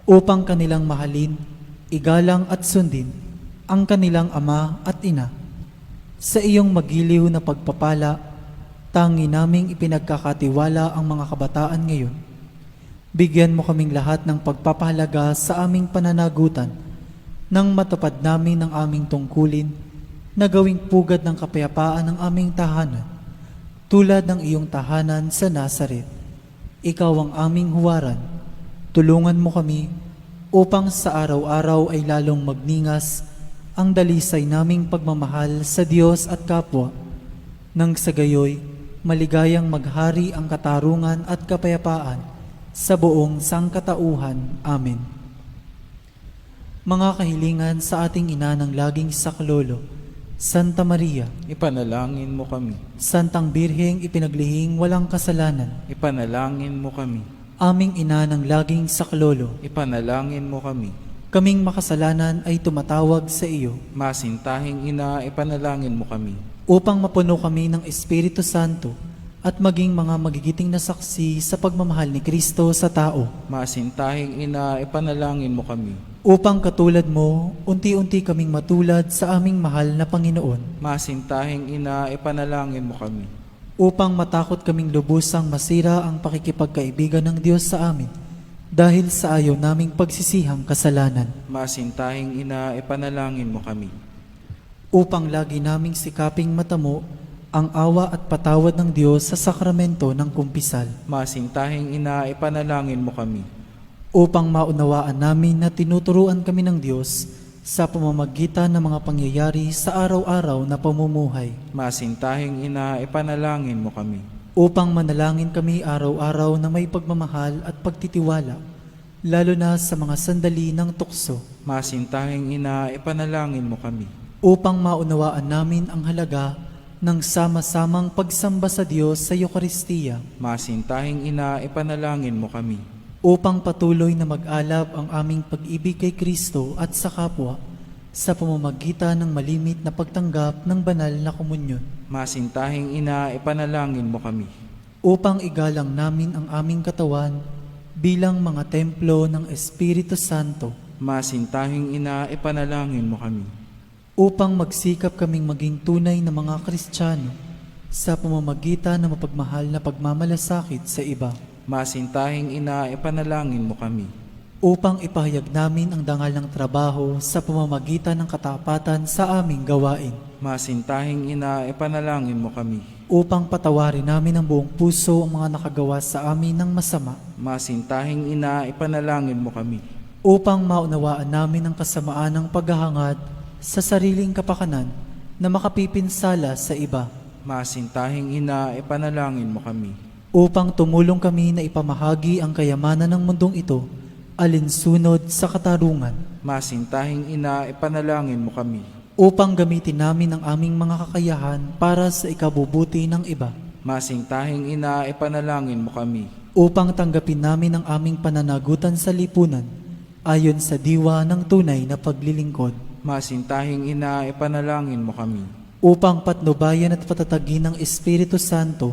upang kanilang mahalin, igalang at sundin ang kanilang ama at ina. Sa iyong magiliw na pagpapala, tangi naming ipinagkakatiwala ang mga kabataan ngayon. Bigyan mo kaming lahat ng pagpapahalaga sa aming pananagutan nang matupad namin ang aming tungkulin na gawing pugad ng kapayapaan ng aming tahanan, tulad ng iyong tahanan sa Nazaret. Ikaw ang aming huwaran. Tulungan mo kami upang sa araw-araw ay lalong magningas ang dalisay naming pagmamahal sa Diyos at kapwa, nang sa gayoy maligayang maghari ang katarungan at kapayapaan sa buong sangkatauhan. Amen. Mga kahilingan sa ating ina ng laging saklolo, Santa Maria, Ipanalangin mo kami. Santang Birheng ipinaglihing walang kasalanan, Ipanalangin mo kami. aming ina ng laging saklolo, Ipanalangin mo kami. kaming makasalanan ay tumatawag sa iyo Masintahing ina, ipanalangin mo kami. upang mapuno kami ng Espiritu Santo at maging mga magigiting na saksi sa pagmamahal ni Kristo sa tao. Masintahing ina, ipanalangin mo kami. Upang katulad mo, unti-unti kaming matulad sa aming mahal na Panginoon. Masintahing ina, ipanalangin mo kami. Upang matakot kaming lubusang masira ang pakikipagkaibigan ng Diyos sa amin dahil sa ayaw naming pagsisihang kasalanan. Masintahing ina, ipanalangin mo kami. Upang lagi naming sikaping matamo ang awa at patawad ng Diyos sa sakramento ng kumpisal. Masintahing ina, ipanalangin mo kami. Upang maunawaan namin na tinuturuan kami ng Diyos sa pamamagitan ng mga pangyayari sa araw-araw na pamumuhay. Masintahing ina, ipanalangin mo kami. Upang manalangin kami araw-araw na may pagmamahal at pagtitiwala lalo na sa mga sandali ng tukso, Masintahing ina, ipanalangin mo kami. upang maunawaan namin ang halaga ng sama-samang pagsamba sa Diyos sa Eukaristiya, Masintahing ina, ipanalangin mo kami. upang patuloy na mag-alab ang aming pag-ibig kay Kristo at sa kapwa sa pamamagitan ng malimit na pagtanggap ng banal na komunyon, Masintahing ina, ipanalangin mo kami. upang igalang namin ang aming katawan bilang mga templo ng Espiritu Santo, Masintahing ina, ipanalangin mo kami. upang magsikap kaming maging tunay na mga Kristiyano sa pamamagitan ng mapagmahal na pagmamalasakit sa iba, Masintahing ina, ipanalangin mo kami. upang ipahayag namin ang dangal ng trabaho sa pamamagitan ng katapatan sa aming gawain, Masintahing ina, ipanalangin mo kami. upang patawarin namin ng buong puso ang mga nakagawa sa amin ng masama, Masintahing ina, ipanalangin mo kami. upang maunawaan namin ang kasamaan ng paghahangad sa sariling kapakanan na makapipinsala sa iba, Masintahing ina, ipanalangin mo kami. upang tumulong kami na ipamahagi ang kayamanan ng mundong ito alinsunod sa katarungan, Masintahing ina, ipanalangin mo kami. upang gamitin namin ang aming mga kakayahan para sa ikabubuti ng iba, Masintahing ina, ipanalangin mo kami. upang tanggapin namin ang aming pananagutan sa lipunan ayon sa diwa ng tunay na paglilingkod, Masintahing ina, ipanalangin mo kami. upang patnubayan at patatagin ng Espiritu Santo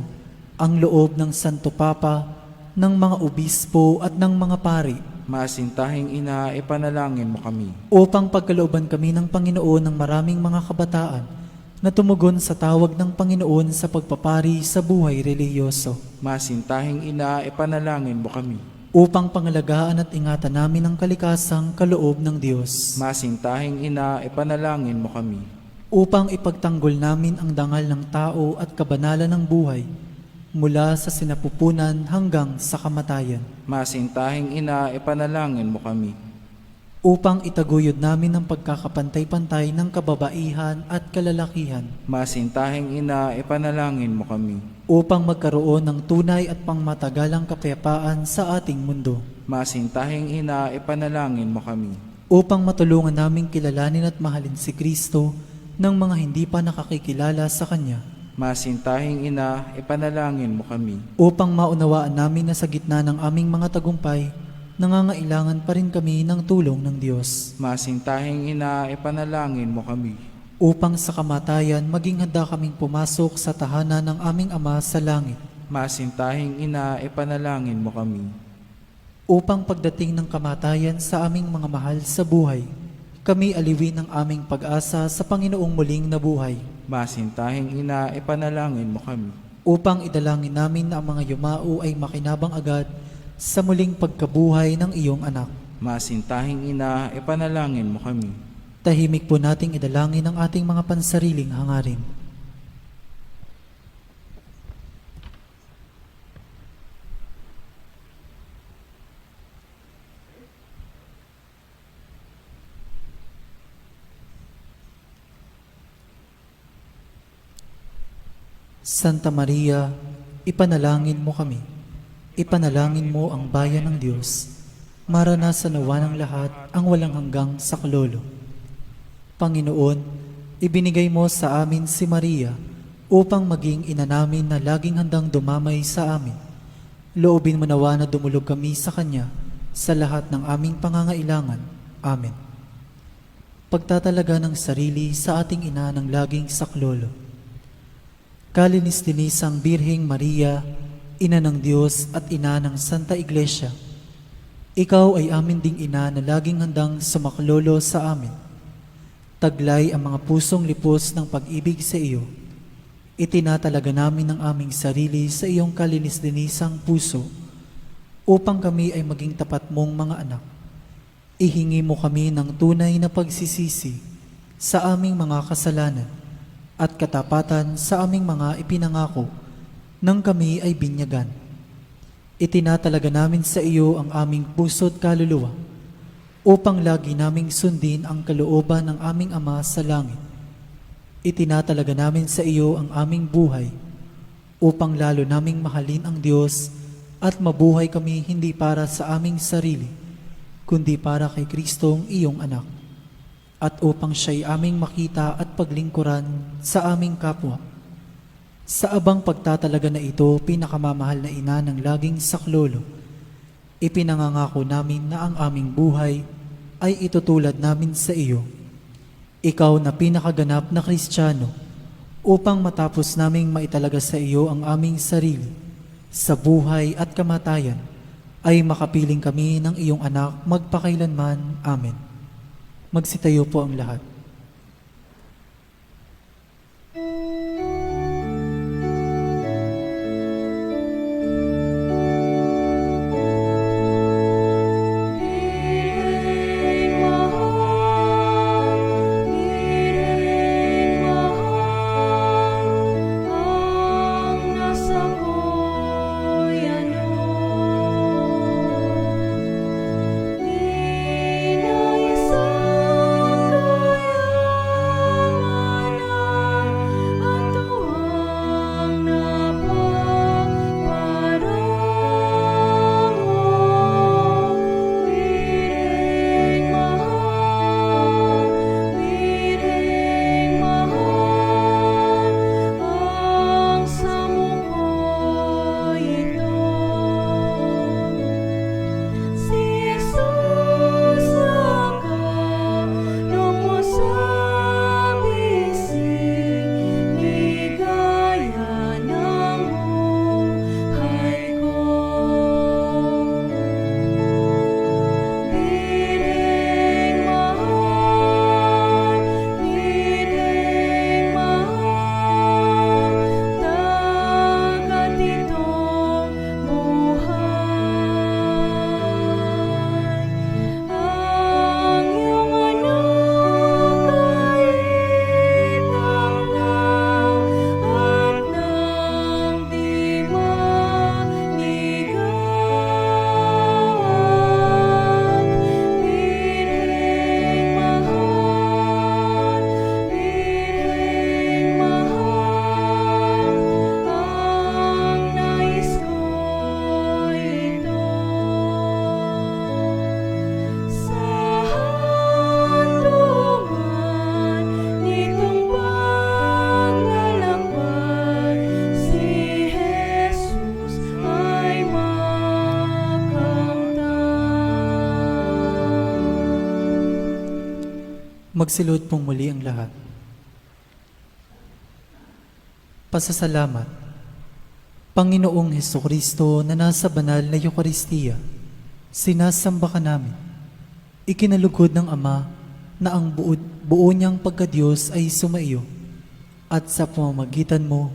ang loob ng Santo Papa, ng mga obispo at ng mga pari, Masintahing ina, ipanalangin mo kami. upang pagkalooban kami ng Panginoon ng maraming mga kabataan na tumugon sa tawag ng Panginoon sa pagpapari sa buhay relihiyoso, Masintahing ina, ipanalangin mo kami. upang pangalagaan at ingatan namin ang kalikasang kaloob ng Diyos, Masintahing ina, ipanalangin mo kami. upang ipagtanggol namin ang dangal ng tao at kabanalan ng buhay mula sa sinapupunan hanggang sa kamatayan, Masintahing ina, ipanalangin mo kami. upang itaguyod namin ang pagkakapantay-pantay ng kababaihan at kalalakihan, Masintahing ina, ipanalangin mo kami. upang magkaroon ng tunay at pangmatagalang kapayapaan sa ating mundo, Masintahing ina, ipanalangin mo kami. upang matulungan naming kilalanin at mahalin si Kristo ng mga hindi pa nakakikilala sa Kanya, Masintahing ina, ipanalangin mo kami. upang maunawaan namin na sa gitna ng aming mga tagumpay, nangangailangan pa rin kami ng tulong ng Diyos, Masintahing ina, ipanalangin mo kami. upang sa kamatayan maging handa kaming pumasok sa tahanan ng aming Ama sa langit, Masintahing ina, ipanalangin mo kami. upang pagdating ng kamatayan sa aming mga mahal sa buhay, kami aliwin ng aming pag-asa sa Panginoong muling nabuhay, Masintahing ina, ipanalangin mo kami. upang idalangin namin na ang mga yumao ay makinabang agad sa muling pagkabuhay ng iyong anak. Masintahing ina, ipanalangin mo kami. Tahimik po nating idalangin ang ating mga pansariling hangarin. Santa Maria, ipanalangin mo kami. Ipanalangin mo ang bayan ng Diyos. Maranasan nawa ng lahat ang walang hanggang saklolo. Panginoon, ibinigay mo sa amin si Maria upang maging ina namin na laging handang dumamay sa amin. Loobin mo nawa na dumulog kami sa Kanya sa lahat ng aming pangangailangan. Amen. Pagtatalaga ng sarili sa ating ina ng laging saklolo. Kalinis-linisang Birheng Maria, Ina ng Diyos at Ina ng Santa Iglesia, Ikaw ay amin ding ina na laging handang sumaklolo sa amin. Taglay ang mga pusong lipos ng pag-ibig sa iyo. Itinatalaga namin ang aming sarili sa iyong kalinis-linisang puso upang kami ay maging tapat mong mga anak. Ihingi mo kami ng tunay na pagsisisi sa aming mga kasalanan at katapatan sa aming mga ipinangako nang kami ay binyagan. Itinatalaga namin sa iyo ang aming puso't kaluluwa upang lagi naming sundin ang kalooban ng aming Ama sa langit. Itinatalaga namin sa iyo ang aming buhay upang lalo naming mahalin ang Diyos at mabuhay kami hindi para sa aming sarili, kundi para kay Kristong iyong anak, at upang siya'y aming makita at paglingkuran sa aming kapwa. Sa abang pagtatalaga na ito, pinakamamahal na ina ng laging saklolo, ipinangangako namin na ang aming buhay ay itutulad namin sa iyo. Ikaw na pinakaganap na Kristiyano, upang matapos naming maitalaga sa iyo ang aming sarili, sa buhay at kamatayan, ay makapiling kami ng iyong anak magpakailanman. Amen. Magsitayo po ang lahat. Piring mahal, piring mahal, ang nasa ko'y ano. Di na isang kayamanan at tuwang napaparango. Piring mahal, piring mahal, ang samukoy ito. Si Jesus nakalong mo sa bisig, ligaya ng buhay ko. Piring mahal, piring mahal, dagat itong buhay. Ang iyong anak ay itanggap at nang di manigawan. Piring mahal, piring mahal, ang nais ko'y ito. Sa handungan nitong paglalakbay, si Jesus ay makamtan. Magsilod pong muli ang lahat. Pasasalamat. Panginoong Hesukristo na nasa banal na Eukaristiya, sinasamba ka namin. Ikinalugod ng Ama na ang buo niyang pagkadiyos ay sumaiyo, at sa pamamagitan mo,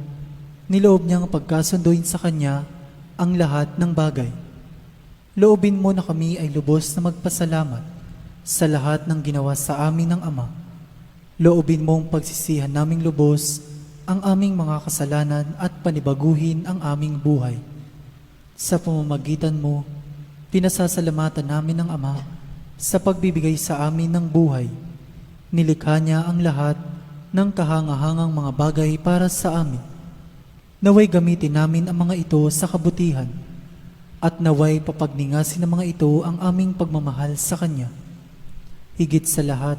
niloob niyang pagkasunduin sa Kanya ang lahat ng bagay. Loobin mo na kami ay lubos na magpasalamat sa lahat ng ginawa sa amin ng Ama. Loobin mong pagsisihan naming lubos ang aming mga kasalanan at panibaguhin ang aming buhay. Sa pamamagitan mo, pinasasalamatan namin ng Ama sa pagbibigay sa amin ng buhay. Nilikha niya ang lahat ng kahangahangang mga bagay para sa amin. Naway gamitin namin ang mga ito sa kabutihan, at naway papagningasin ng mga ito ang aming pagmamahal sa Kanya. Higit sa lahat,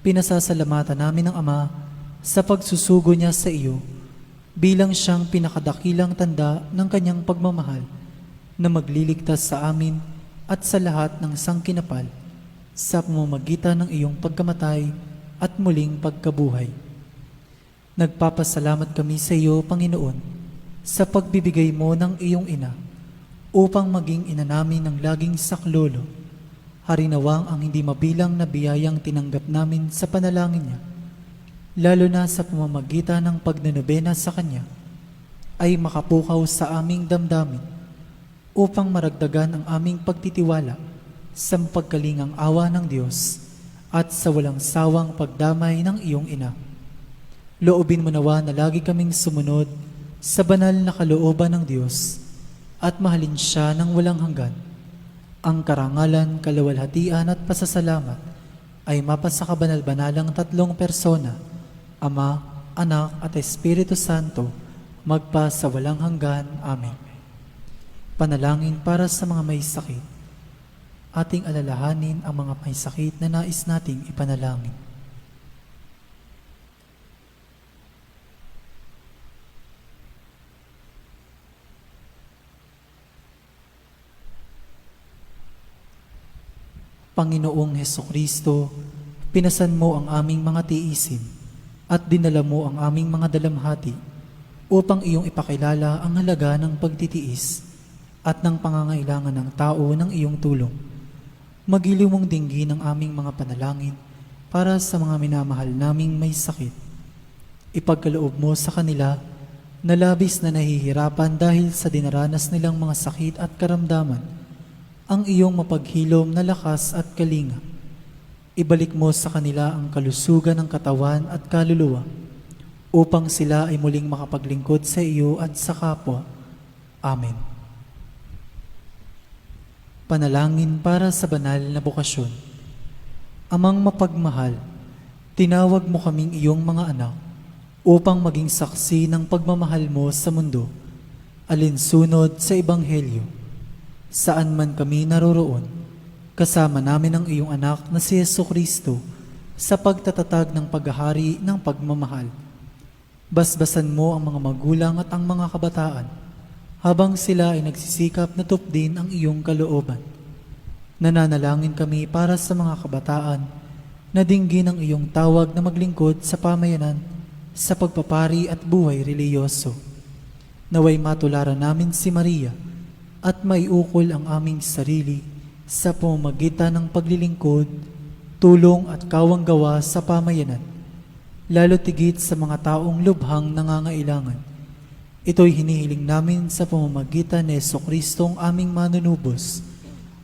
pinasasalamatan namin ng Ama sa pagsusugo niya sa iyo bilang siyang pinakadakilang tanda ng Kanyang pagmamahal na magliligtas sa amin at sa lahat ng sangkinapal sa pamamagitan ng iyong pagkamatay at muling pagkabuhay. Nagpapasalamat kami sa iyo, Panginoon, sa pagbibigay mo ng iyong ina upang maging ina namin ng laging saklolo. Harinawang ang hindi mabilang na biyayang tinanggap namin sa panalangin niya, lalo na sa pamamagitan ng pagnanobena sa Kanya, ay makapukaw sa aming damdamin upang maragdagan ang aming pagtitiwala sa pagkalingang awa ng Diyos at sa walang sawang pagdamay ng iyong ina. Loobin mo nawa na lagi kaming sumunod sa banal na kalooban ng Diyos at mahalin siya ng walang hanggan. Ang karangalan, kaluwalhatian at pasasalamat ay mapasa kabanal-banalang tatlong persona, Ama, Anak at Espiritu Santo, magpa sa walang hanggan. Amen. Panalangin para sa mga may sakit. ating alalahanin ang mga may sakit na nais nating ipanalangin. Panginoong Hesukristo, pinasan mo ang aming mga tiisin at dinala mo ang aming mga dalamhati upang iyong ipakilala ang halaga ng pagtitiis at ng pangangailangan ng tao ng iyong tulong. Magiliw mong dinggin ang aming mga panalangin para sa mga minamahal naming may sakit. Ipagkaloob mo sa kanila na labis na nahihirapan dahil sa dinaranas nilang mga sakit at karamdaman ang iyong mapaghilom na lakas at kalinga. Ibalik mo sa kanila ang kalusugan ng katawan at kaluluwa upang sila ay muling makapaglingkod sa iyo at sa kapwa. Amen. Panalangin para sa banal na bokasyon. Amang mapagmahal, tinawag mo kaming iyong mga anak upang maging saksi ng pagmamahal mo sa mundo, alinsunod sa Ebanghelyo. Saan man kami naroroon, kasama namin ang iyong anak na si Jesucristo sa pagtatatag ng paghahari ng pagmamahal. Basbasan mo ang mga magulang at ang mga kabataan habang sila ay nagsisikap na tupdin ang iyong kalooban. Nananalangin kami para sa mga kabataan na dinggin ang iyong tawag na maglingkod sa pamayanan sa pagpapari at buhay reliyoso. Naway matularan namin si Maria at maiukol ang aming sarili sa pamamagitan ng paglilingkod, tulong at kawanggawa sa pamayanan, lalo tigit sa mga taong lubhang nangangailangan. Ito'y hinihiling namin sa pamamagitan ni Jesucristong aming manunubos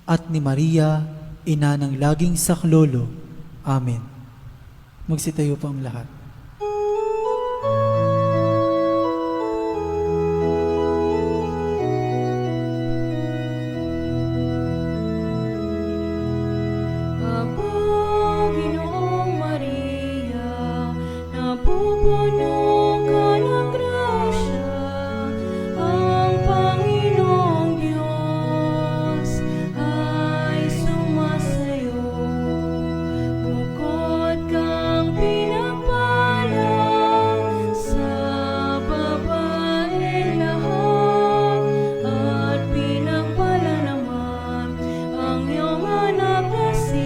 at ni Maria, ina ng laging saklolo. Amen. Magsitayo po ang lahat. Ginoong Maria, napupuno ka ng grasya, ang Panginoong Diyos ay sumasayo. Bukod kang pinagpala sa babae lahat, at pinagpala naman ang iyong anak na si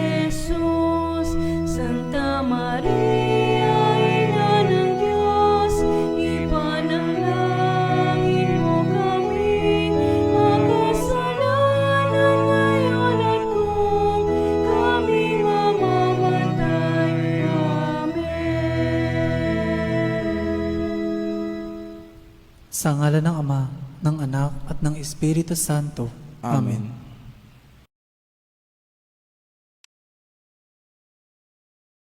Jesus. Santa Maria, Ina ng Diyos, ipanalangin mo kami makasalanan ngayon at kung kami mamamatay. Amen. Sa ngalan ng Ama, ng Anak at ng Espiritu Santo. Amen.